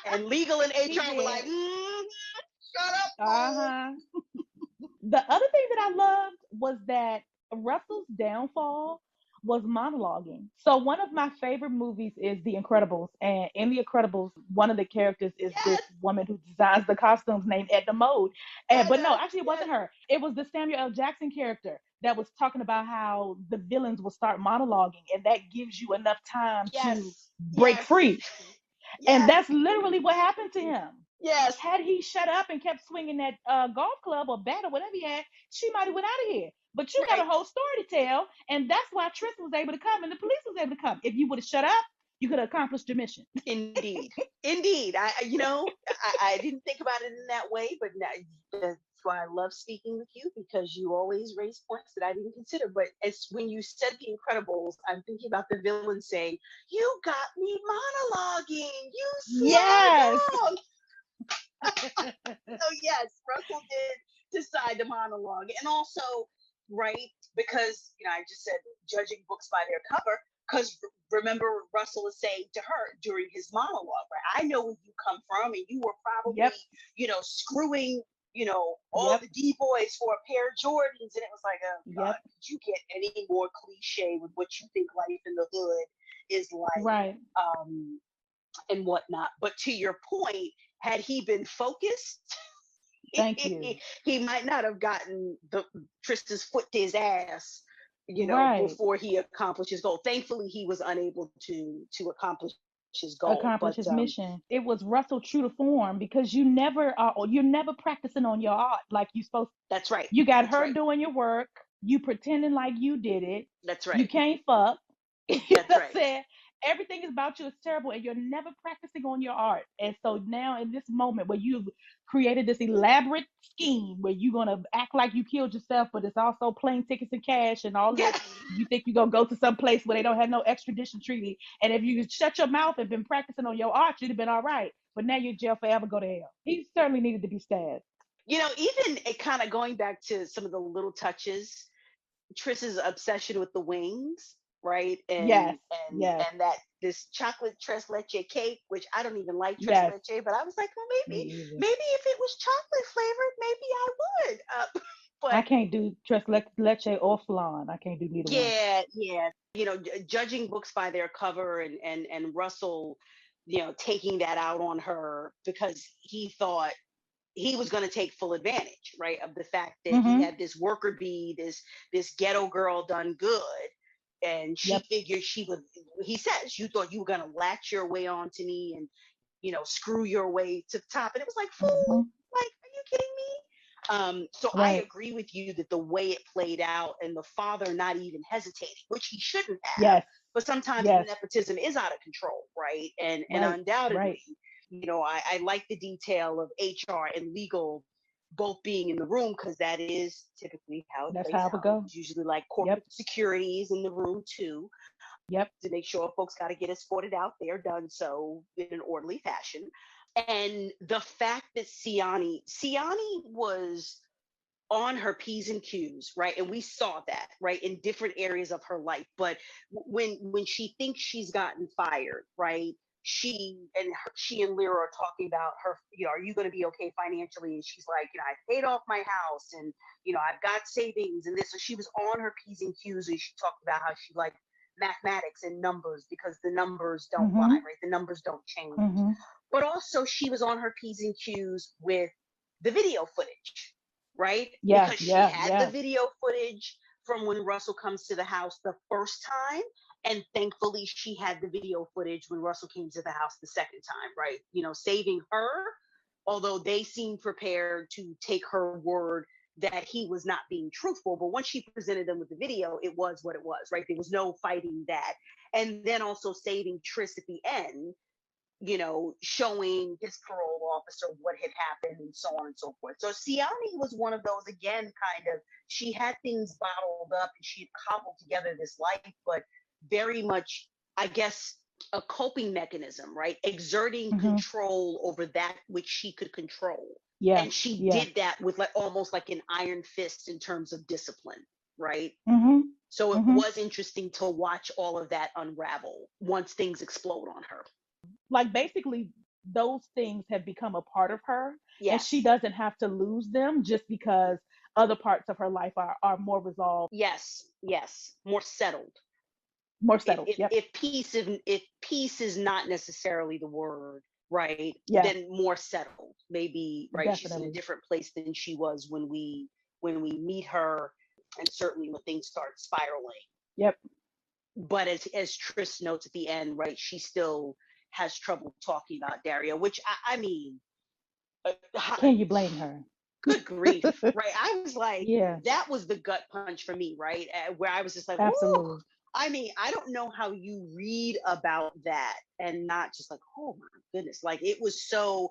And legal and
He
HR were like,
did.
shut up, fool.
Uh-huh. The other thing that I loved was that Russell's downfall was monologuing. So one of my favorite movies is The Incredibles, and in The Incredibles, one of the characters is this
Yes.
woman who designs the costumes named Edna Mode. And but no,
Edna.
actually it
Yes.
wasn't her. It was the Samuel L. Jackson character that was talking about how the villains will start monologuing, and that gives you enough time to
Yes.
break
Yes.
free. And
Yes.
that's literally what happened to him.
Yes.
Had he shut up and kept swinging that golf club or bat or whatever he had, she might have went out of here. But you got a
Right.
whole story to tell, and that's why Tristan was able to come and the police was able to come. If you would have shut up, you could have accomplished your mission.
Indeed. Indeed. I didn't think about it in that way, but now, that's why I love speaking with you, because you always raise points that I didn't consider. But as when you said The Incredibles, I'm thinking about the villain saying, "You got me monologuing, you slow
Yes.
dog." So yes, Russell did decide to monologue, and also, right, because I just said judging books by their cover. Because remember, Russell is saying to her during his monologue, right? I know where you come from, and you were probably,
Yep.
screwing, all
Yep.
the D boys for a pair of Jordans, and it was like, oh God,
Yep.
did you get any more cliche with what you think life in the hood is like?
Right.
And whatnot. But to your point, had he been focused,
Thank you.
he might not have gotten the Tristan's foot to his ass,
Right.
before he accomplished his goal. Thankfully, he was unable to accomplish his goal.
accomplish
But
his mission. It was Russell true to form because you never are, you're never practicing on your art like you supposed.
that's right.
You got
That's
her
right.
doing your work. You pretending like you did it.
That's
You
right.
can't fuck. You know
That's
what I'm
right.
saying? Everything is about you is terrible, and you're never practicing on your art. And so now, in this moment where you've created this elaborate scheme where you're gonna act like you killed yourself, but it's also plane tickets and cash and all
Yeah.
this. You think you're gonna go to some place where they don't have no extradition treaty, and if you shut your mouth and been practicing on your art, you'd have been all right. But now you're in jail forever, go to hell. He certainly needed to be stabbed.
Even it kind of going back to some of the little touches, Triss's obsession with the wings, right?
Yes,
And
yes,
and that this chocolate tres leche cake, which I don't even like tres
yes.
leche, but I was like, well,
Me
maybe
either.
maybe if it was chocolate flavored, maybe I would.
I
But
can't do leche or flan. I can't do neither one.
yeah, yeah. Judging books by their cover, and Russell, taking that out on her because he thought he was going to take full advantage, right, of the fact that he
Mm-hmm.
had this worker bee, this ghetto girl done good, and she
Yep.
figured she would. He says, "You thought you were going to latch your way onto me and screw your way to the top," and it was like, fool,
Mm-hmm.
like, are you kidding me? So I
Right.
agree with you that the way it played out and the father not even hesitating, which he shouldn't have,
Yes.
but sometimes the
Yes.
nepotism is out of control, right? And
Right.
undoubtedly,
Right.
I like the detail of HR and legal both being in the room because that is typically how it
That's
plays
how it would
out.
go.
It's usually like
Yep.
corporate securities in the room too,
Yep.
to make sure folks got to get escorted out. They're done so in an orderly fashion. And the fact that Siani was on her P's and Q's, right? And we saw that, right, in different areas of her life. But when she thinks she's gotten fired, right? She and Lyra are talking about her, are you going to be okay financially? And she's like, I paid off my house, and I've got savings and this. So she was on her P's and Q's, and she talked about how she liked mathematics and numbers because the numbers don't lie,
Mm-hmm.
right? The numbers don't change.
Mm-hmm.
But also she was on her P's and Q's with the video footage, right?
Yeah.
Because she
Yeah.
had the
Yeah.
video footage from when Russell comes to the house the first time. And thankfully, she had the video footage when Russell came to the house the second time, right? Saving her, although they seemed prepared to take her word that he was not being truthful. But once she presented them with the video, it was what it was, right? There was no fighting that. And then also saving Triss at the end, showing his parole officer what had happened and so on and so forth. So Siani was one of those, again, kind of, she had things bottled up and she had cobbled together this life, but very much, I guess, a coping mechanism, right? Exerting
Mm-hmm.
control over that which she could control.
Yeah.
And she
Yeah.
did that with like almost like an iron fist in terms of discipline, right?
Mm-hmm.
So it
Mm-hmm.
was interesting to watch all of that unravel once things explode on her.
Like basically, those things have become a part of her, and she
Yes.
doesn't have to lose them just because other parts of her life are more resolved,
Yes, yes, more settled.
more
If
settled.
if
Yep.
if peace is not necessarily the word, right?
Yeah.
Then more settled, maybe, right? She's in a
Definitely.
different place than she was when we meet her, and certainly when things start spiraling.
Yep.
But as Triss notes at the end, right? She still has trouble talking about Dario, which I mean, uh,
Can you blame her?
good grief, right? I was like,
Yeah.
that was the gut punch for me, right? Where I was just like, ooh.
Absolutely.
I mean, I don't know how you read about that and not just like, oh my goodness. Like, it was so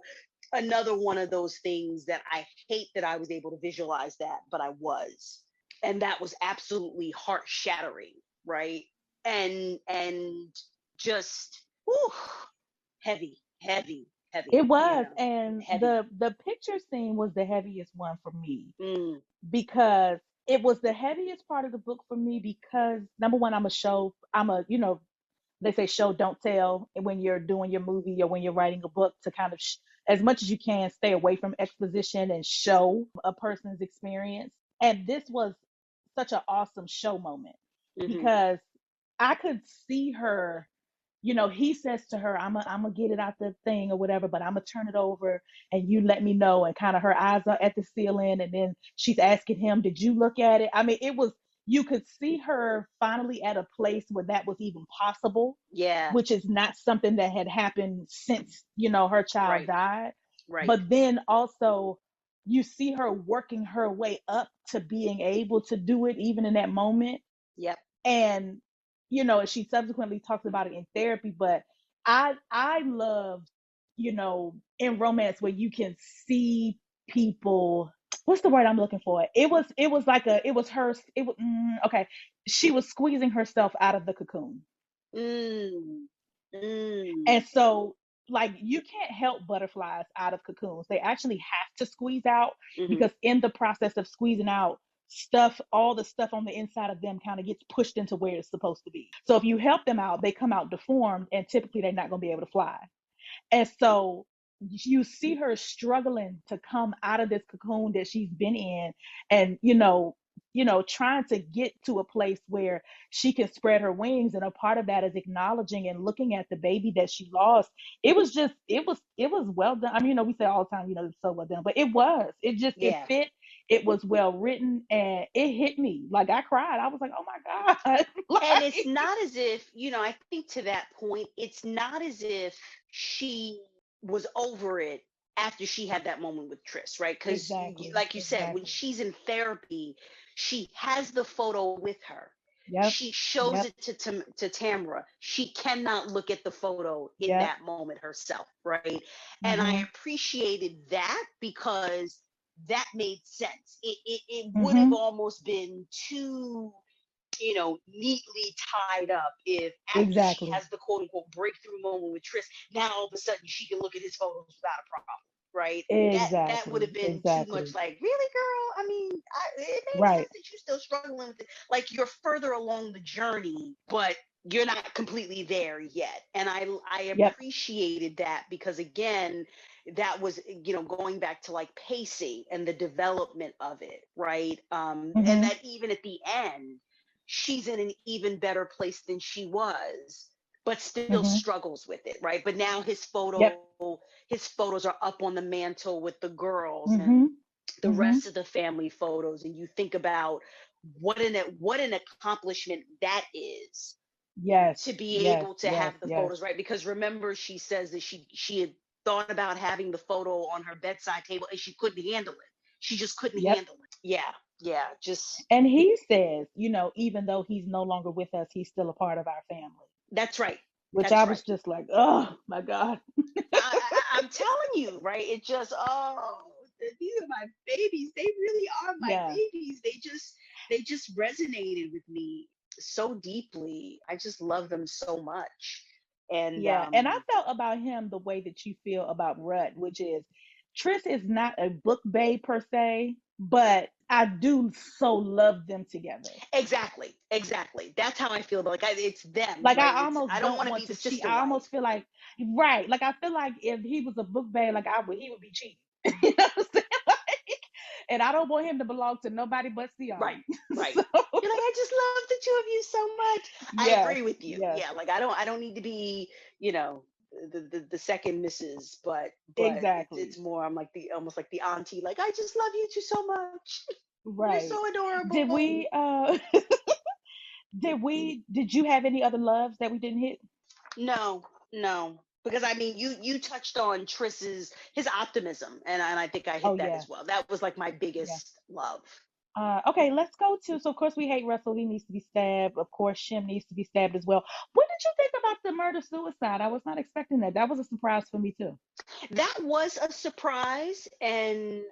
another one of those things that I hate that I was able to visualize that, but I was. And that was absolutely heart shattering, right? And just whew, heavy, heavy, heavy,
It was, and
heavy.
the picture scene was the heaviest one for me
Mm,
because it was the heaviest part of the book for me because number one, I'm a they say show don't tell when you're doing your movie or when you're writing a book to kind of as much as you can stay away from exposition and show a person's experience. And this was such an awesome show moment
hmm.
because I could see her. He says to her, I'm gonna get it out the thing or whatever, but I'm gonna turn it over and you let me know. And kind of her eyes are at the ceiling, and then she's asking him, "Did you look at it?" I mean, you could see her finally at a place where that was even possible,
Yeah.
which is not something that had happened since, her child
Right.
died.
Right.
But then also, you see her working her way up to being able to do it even in that moment.
Yep.
And she subsequently talks about it in therapy. But I love, in romance where you can see people, what's the word I'm looking for? It was like it was her, it was okay, she was squeezing herself out of the cocoon.
Mm. Mm.
And so, like, you can't help butterflies out of cocoons. They actually have to squeeze out,
Mm-hmm.
because in the process of squeezing out, all the stuff on the inside of them kind of gets pushed into where it's supposed to be. So if you help them out, they come out deformed, and typically they're not going to be able to fly. And so you see her struggling to come out of this cocoon that she's been in, and trying to get to a place where she can spread her wings. And a part of that is acknowledging and looking at the baby that she lost. It was well done. I mean, we say all the time, it's so well done, but it
Yeah.
fit. It was well written, and it hit me. Like, I cried. I was like, oh my God.
And it's
Like,
not as if, I think to that point, it's not as if she was over it after she had that moment with Tris, right? Because,
exactly,
like you said, when
exactly.
she's in therapy, she has the photo with her.
Yep,
She shows
yep,
it to Tamara. She cannot look at the photo in
yep.
that moment herself, right? And I
Mhm.
appreciated that because that made sense. It would have
Mhm.
almost been too, neatly tied up if after she
Exactly.
has the quote unquote breakthrough moment with Tris, now all of a sudden she can look at his photos without a problem, right? That would have
Exactly.
been too much.
Exactly.
Like, really, girl? I mean, it makes
Right.
sense that you're still struggling with it. Like, you're further along the journey, but you're not completely there yet. And I
Yep.
appreciated that because, again, that was, going back to like pacing and the development of it, right? And
Mhm.
that even at the end, she's in an even better place than she was, but still
Mhm.
struggles with it, right? But now
Yep.
his photos are up on the mantle with the girls and
Mhm.
the
Mhm.
rest of the family photos, and you think about what an accomplishment that is,
Yes.
to be
Yes.
able to
Yes.
have the
Yes.
photos, right? Because remember, she says that she had thought about having the photo on her bedside table and she couldn't handle it. She just couldn't
Yep.
handle it. Yeah, yeah, just
And he says, even though he's no longer with us, he's still a part of our family.
that's right.
Which I
That's right.
was just like, oh my God.
I'm telling you, right? It just, these are my babies. They really are my
Yeah.
babies. They just resonated with me so deeply. I just love them so much. And
Yeah, and I felt about him the way that you feel about Rut, which is Tris is not a book babe per se, but I do so love them together.
exactly, exactly. That's how I feel about, like, it's them,
Like,
right?
I
It's, I
almost
don't
don't
want to
want
be
to
the
cheat.
sister
I
wife.
almost feel like, right. Like, I feel like if he was a book babe, like he would be cheating. You know what I'm saying? Like, and I don't want him to belong to nobody but
Right,
Sion.
right.
So
You're like, I just love the two of you so much. I
yes,
agree with you.
yes,
Yeah, like I don't need to be, you know, the second Mrs. But it's
exactly.
more, I'm like the almost like the auntie. Like, I just love you two so much. You're
Right.
so
Did
adorable.
we did you have any other loves that we didn't hit?
No, no. Because I mean, you touched on Triss's his optimism, and I think I
Oh
hit that
yeah.
as well. That was like my
Yeah.
biggest love.
Okay, let's go to. So, of course, we hate Russell. He needs to be stabbed. Of course, Shim needs to be stabbed as well. What did you think about the murder suicide? I was not expecting that. That was a surprise for me too.
That was a surprise, and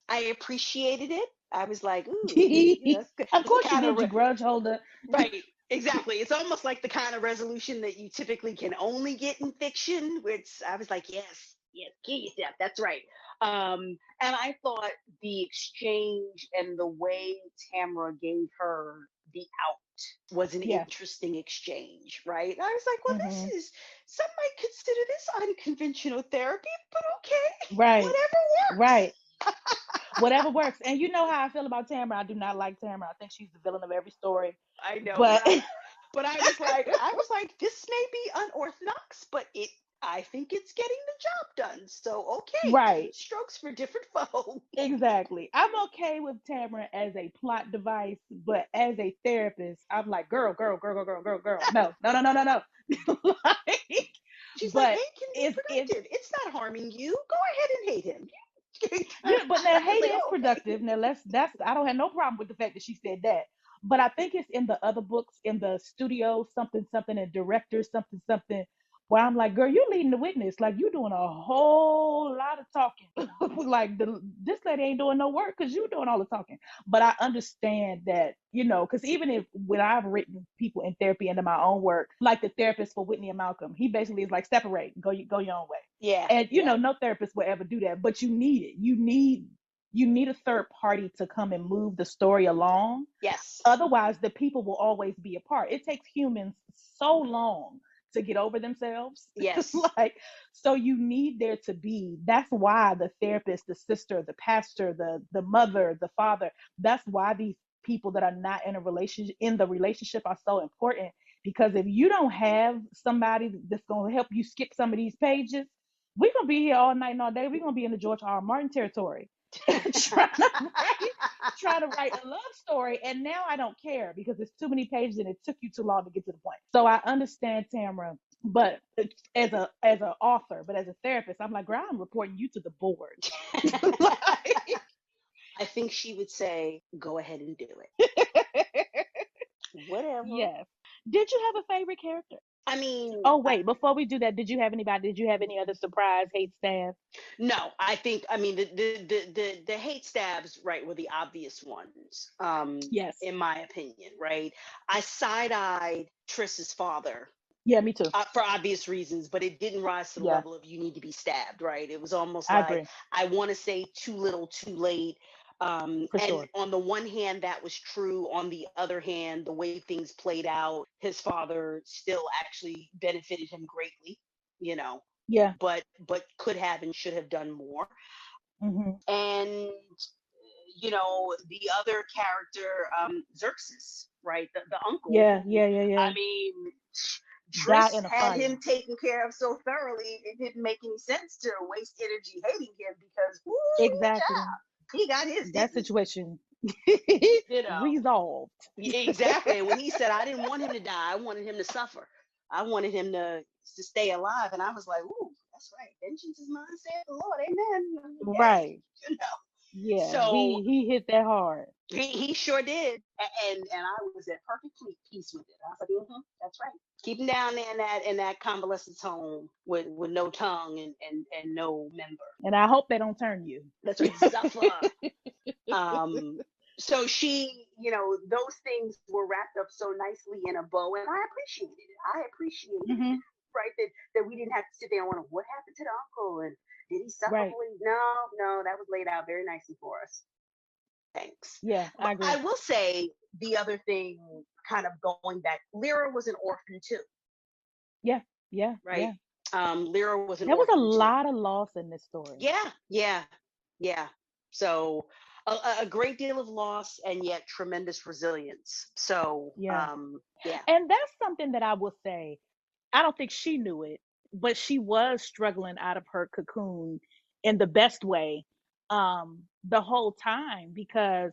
I appreciated it. I was like, ooh, that's good.
Of
It's the
course, you
kind of
did, you grudge holder.
right, exactly. It's almost like the kind of resolution that you typically can only get in fiction, which I was like, yes, yes, kill yourself. That's right. And I thought the exchange and the way Tamara gave her the out was an
Yeah.
interesting exchange, right? I was like, well,
Hmm.
some might consider this unconventional therapy, but okay,
Right.
whatever works.
Right. Whatever works. And you know how I feel about Tamara. I do not like Tamara. I think she's the villain of every story.
I know,
But
but I was like, this may be unorthodox, but I think it's getting the job done. So, okay,
Right.
different strokes for different folks.
Exactly. I'm okay with Tamara as a plot device, but as a therapist, I'm like, girl, girl, girl, girl, girl, girl, girl. No, no, no, no, no, no. Like,
She's like,
but
hate can be
it's
productive. It's not harming you. Go ahead and hate him.
yeah, but now
I was
hate
like,
is
oh, okay.
productive. Now that's I don't have no problem with the fact that she said that. But I think it's in the other books, in the studio, something, something, and director, something, something, where I'm like, girl, you're leading the witness. Like you're doing a whole lot of talking. Like this lady ain't doing no work because you're doing all the talking. But I understand that, because even if when I've written people in therapy into my own work, like the therapist for Whitney and Malcolm, he basically is like, separate, go your own way.
Yeah,
And
yeah,
no therapist will ever do that, but you need it. You need a third party to come and move the story along.
yes,
Otherwise, the people will always be apart. It takes humans so long to get over themselves.
yes,
Like, so you need there to be, that's why the therapist, the sister, the pastor, the mother, the father, that's why these people that are not in the relationship are so important. Because if you don't have somebody that's going to help you skip some of these pages, we're going to be here all night and all day. We're going to be in the George R. R. Martin territory. trying to write trying to write a love story, and now I don't care because it's too many pages and it took you too long to get to the point. So I understand, Tamara, but as a author, but as a therapist, I'm like, girl, I'm reporting you to the board. Like,
I think she would say, go ahead and do it. Whatever.
yes. Did you have a favorite character?
I mean,
Oh wait, before we do that, did you have any other surprise hate staff?
no, I think, I mean, the hate stabs, right, were the obvious ones,
Yes.
in my opinion, right? I side-eyed Triss's father,
Yeah, me too.
for obvious reasons, but it didn't rise to the
Yeah,
level of you need to be stabbed, right? It was almost
I
like,
agree.
I want to say too little, too late.
For
And
sure.
on the one hand, that was true. On the other hand, the way things played out, his father still actually benefited him greatly, you know,
Yeah.
but could have and should have done more.
Hmm.
And the other character, Xerxes, right, the uncle,
Yeah,
who,
yeah, yeah,
I
yeah.
mean,
Die
Triss
in a
had
fire.
him taken care of so thoroughly, it didn't make any sense to waste energy hating him because, ooh,
Exactly.
child, he got
That
his,
situation
you know,
resolved.
exactly. And when he said, I didn't want him to die, I wanted him to suffer. I wanted him to stay alive. And I was like, ooh, that's right. Vengeance is mine, saith the Lord. Amen. Hey,
Right.
you know.
Yeah.
So
He hit that hard.
he sure did. And I was at perfect peace with it. I was like, that's right. Keep him down there in that convalescence home with no tongue and no member.
And I hope they don't turn you.
That's right. Suffer. Um, so those things were wrapped up so nicely in a bow, and I appreciated it. I appreciated it,
Hmm.
right? That we didn't have to sit there and wonder what happened to the uncle and did he suffer
Right.
for it? No, no, that was laid out very nicely for us. Thanks.
Yeah,
But
I agree.
I will say the other thing, kind of going back, Lyra was an orphan too,
Yeah. Yeah.
right?
Yeah.
Lyra was an
There was a
orphan too.
lot of loss in this story.
Yeah, yeah, yeah. So a great deal of loss and yet tremendous resilience. So
Yeah.
yeah,
And that's something that I will say. I don't think she knew it, but she was struggling out of her cocoon in the best way the whole time, because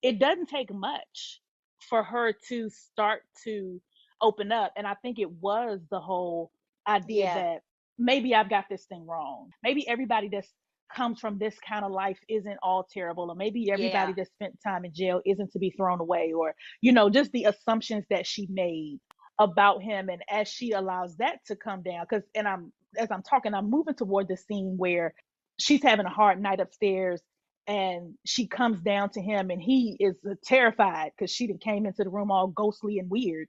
it doesn't take much for her to start to open up. And I think it was the whole idea
yeah,
that maybe I've got this thing wrong. Maybe everybody that's comes from this kind of life isn't all terrible, or maybe everybody
yeah,
that spent time in jail isn't to be thrown away, or just the assumptions that she made about him. And as she allows that to come down, because and I'm as I'm talking, I'm moving toward the scene where she's having a hard night upstairs, and she comes down to him, and he is terrified because she came into the room all ghostly and weird,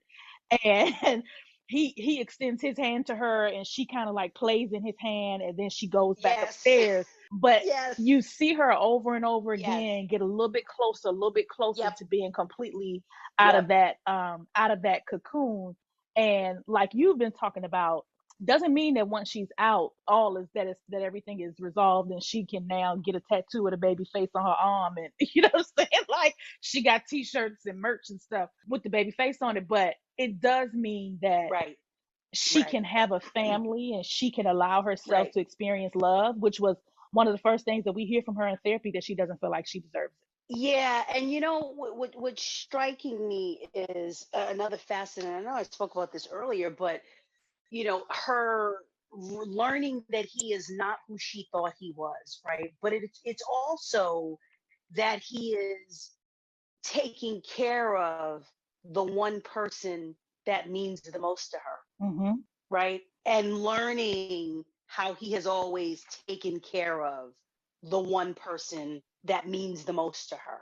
and he extends his hand to her, and she kind of like plays in his hand, and then she goes back
yes,
upstairs. But
yes,
you see her over and over
yes,
again get a little bit closer
yep,
to being completely
yep,
out of that cocoon. And like you've been talking about, doesn't mean that once she's out, all is that everything is resolved and she can now get a tattoo with a baby face on her arm, and what I'm saying, like she got t-shirts and merch and stuff with the baby face on it. But it does mean that
right,
she
Right.
can have a family and she can allow herself
Right.
to experience love, which was one of the first things that we hear from her in therapy, that she doesn't feel like she deserves
Yeah, and what's striking me is another facet, and I know I spoke about this earlier, but her learning that he is not who she thought he was, right? But it's also that he is taking care of the one person that means the most to her,
it. Mm-hmm.
right? And learning how he has always taken care of the one person that means the most to her,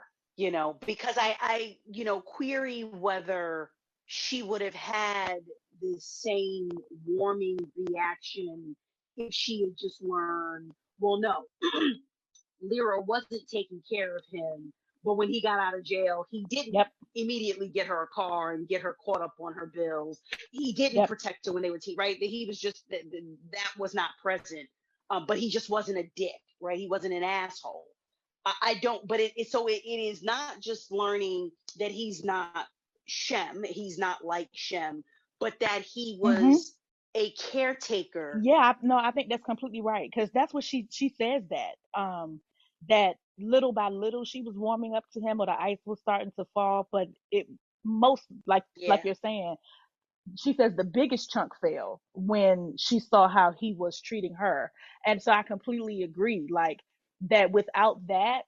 because I query whether she would have had the same warming reaction if she had just learned, well, no, Lyra wasn't taking care of him, but when he got out of jail, he didn't
Yep.
immediately get her a car and get her caught up on her bills. He didn't
Yep.
protect her when they were right. He was just that was not present. But he just wasn't a dick, right? He wasn't an asshole. I don't, but it is not just learning that he's not Shem, he's not like Shem, but that he
Mm-hmm.
was a caretaker.
Yeah, no, I think that's completely right, because that's what she says, that little by little she was warming up to him, or the ice was starting to fall, but it most like
Yeah.
you're saying, she says the biggest chunk fell when she saw how he was treating her, and so I completely agree, like that. Without that,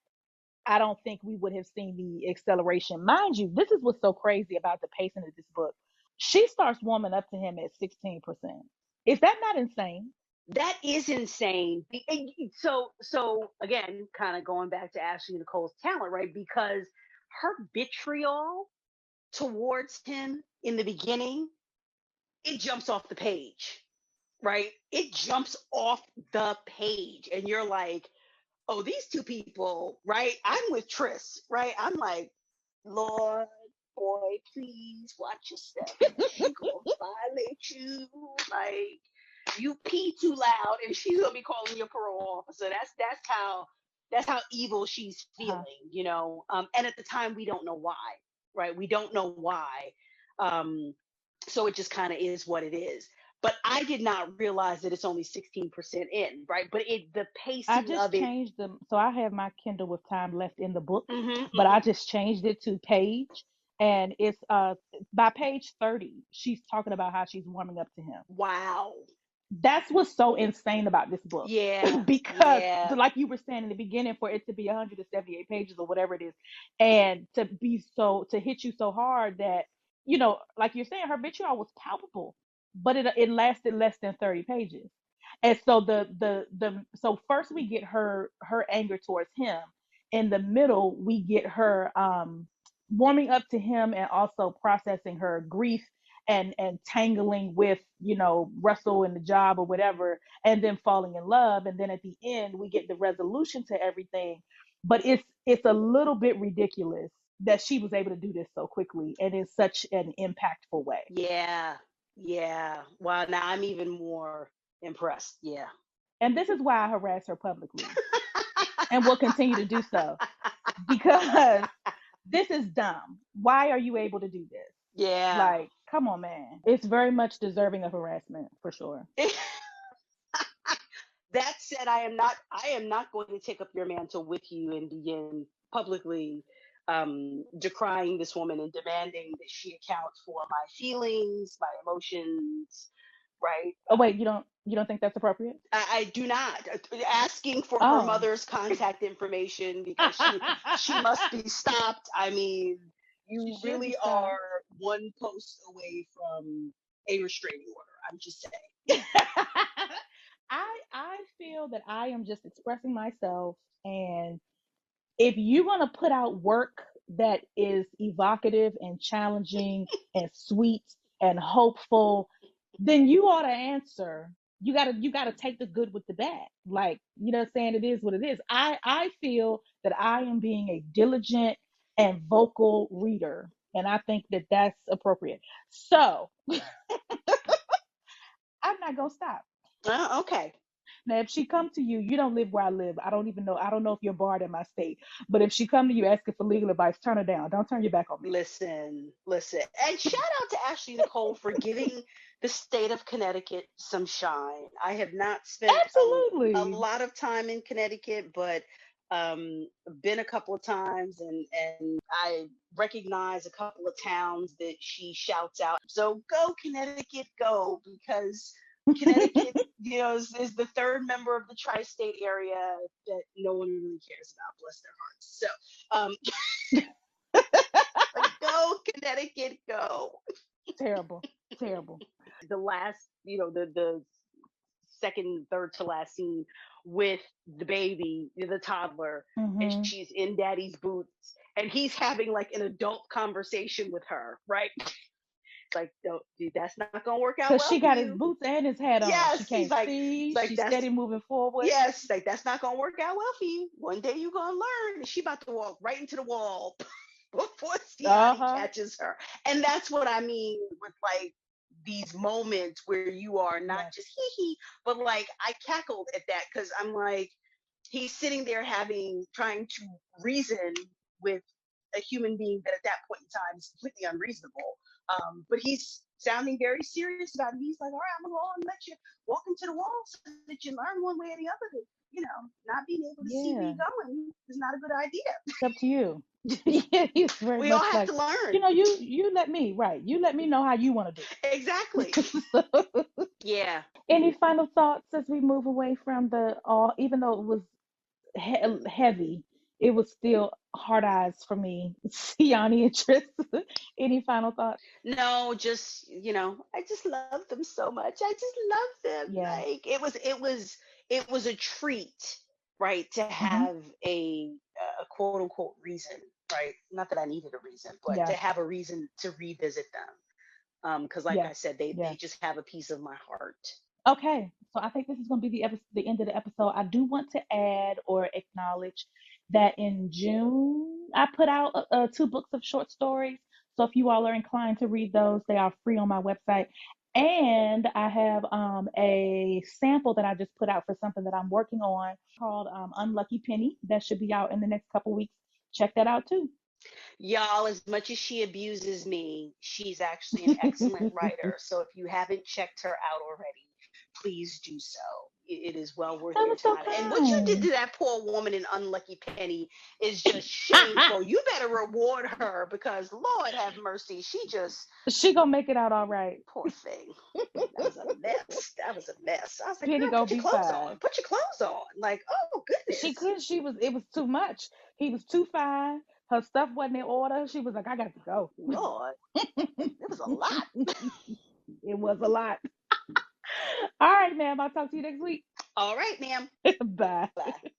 I don't think we would have seen the acceleration. Mind you, this is what's so crazy about the pacing of this book. She starts warming up to him at 16%. Is that not insane?
That is insane. So again, kind of going back to Ashley Nicole's talent, right? Because her vitriol towards him in the beginning, it jumps off the page, right? It jumps off the page, and you're like, oh, these two people, right? I'm with Tris, right? I'm like, Lord, boy, please watch your step. She gonna violate you, like you pee too loud, and she's gonna be calling your parole officer. That's how evil she's
Uh-huh.
feeling, And at the time, we don't know why, right? We don't know why. Um, so it just kind of is what it is. But I did not realize that it's only 16% in, right? But the
I
pacing
just
of it.
changed them. So I have my Kindle with time left in the book,
Hmm.
but
Hmm.
I just changed it to page. And it's by page 30, she's talking about how she's warming up to him.
Wow.
That's what's so insane about this book.
Yeah.
Because
Yeah.
like you were saying in the beginning, for it to be 178 pages or whatever it is, and to hit you so hard that, like you're saying, her vitriol was palpable, but it lasted less than 30 pages. And so so first we get her anger towards him. In the middle we get her warming up to him, and also processing her grief and tangling with, Russell and the job or whatever, and then falling in love, and then at the end we get the resolution to everything. But it's a little bit ridiculous that she was able to do this so quickly and in such an impactful way.
Yeah. Yeah. Wow. Now I'm even more impressed. Yeah.
And this is why I harass her publicly, and will continue to do so, because this is dumb. Why are you able to do this?
Yeah.
Like, come on, man. It's very much deserving of harassment, for sure.
That said, I am not going to take up your mantle with you and begin publicly decrying this woman and demanding that she accounts for my feelings, my emotions, right?
Oh wait, you don't think that's appropriate?
I do not. Asking for her
Oh.
mother's contact information because she must be stopped. I mean,
She
you
should be
really
stopped.
are one post away from a restraining order. I'm just saying.
I feel that I am just expressing myself, and if you're gonna put out work that is evocative and challenging and sweet and hopeful, then you ought to answer. You gotta take the good with the bad. Like, saying, it is what it is. I feel that I am being a diligent and vocal reader, and I think that that's appropriate. So I'm not gonna stop.
Okay.
Now, if she come to you, you don't live where I live. I don't even know. I don't know if you're barred in my state. But if she come to you asking for legal advice, turn her down. Don't turn your back on me.
Listen, listen. And shout out to Ashley Nicole for giving the state of Connecticut some shine. I have not spent a
Absolutely.
lot of time in Connecticut, but been a couple of times, and I recognize a couple of towns that she shouts out. So go Connecticut, go, because Connecticut, is the third member of the tri-state area that no one really cares about. Bless their hearts. So go Connecticut, go.
Terrible. Terrible.
The last, the second, third to last scene with the baby, the toddler, and
Mm-hmm.
she's in daddy's boots, and he's having like an adult conversation with her, right? Like, don't, dude, that's not gonna work out
Cause
well
she
for
got his
you.
boots and his hat on. She
Yes, he's
can't
like,
see.
like
She's
that's
steady moving forward.
yes, like that's not gonna work out well for you. One day you're gonna learn. And she about to walk right into the wall before
Uh
Siani
huh.
catches her. And that's what I mean with like these moments where you are not
Yes.
just hee hee, but like I cackled at that because I'm like, he's sitting there trying to reason with a human being that at that point in time is completely unreasonable. But he's sounding very serious about it. He's like, all right, I'm gonna go and let you walk into the wall so that you learn one way or the other that, not being able to see where
Yeah.
you're going is not a good idea.
It's up to you. Yeah, he's very
We all
much
have
like,
to learn.
you let me, right. You let me know how you want to do
Exactly.
it. So,
Yeah.
any final thoughts as we move away from the all, even though it was heavy, it was still hard eyes for me. Siani interest. Any final thoughts?
No, just, I just love them so much. I just love them.
Yeah.
Like it was a treat, right, to
Hmm.
have a quote unquote reason, right? Not that I needed a reason, but to
Yeah.
have a reason to revisit them. Because like
Yeah.
I said, they
Yeah.
just have a piece of my heart.
Okay, so I think this is going to be the end of the episode. I do want to add or acknowledge that in June I put out two books of short stories. So if you all are inclined to read those, they are free on my website. And I have a sample that I just put out for something that I'm working on called Unlucky Penny. That should be out in the next couple weeks. Check that out too.
Y'all, as much as she abuses me, she's actually an excellent writer. So if you haven't checked her out already, please do so. It is well worth
That
your
was so
time. And what you did
kind.
to that poor woman in Unlucky Penny is just shameful. You better reward her because Lord have mercy, she just,
She gonna make it out all right.
poor thing. That was a mess. That was a mess. I was like,
Penny
girl,
gonna
put your
be
clothes on.
fine.
Put your clothes on. Like, oh
She
goodness.
couldn't. It was too much. He was too fine. Her stuff wasn't in order. She was like, I got to go.
Lord, it was a lot.
It was a lot. All right, ma'am. I'll talk to you next week.
All right, ma'am.
Bye.
Bye.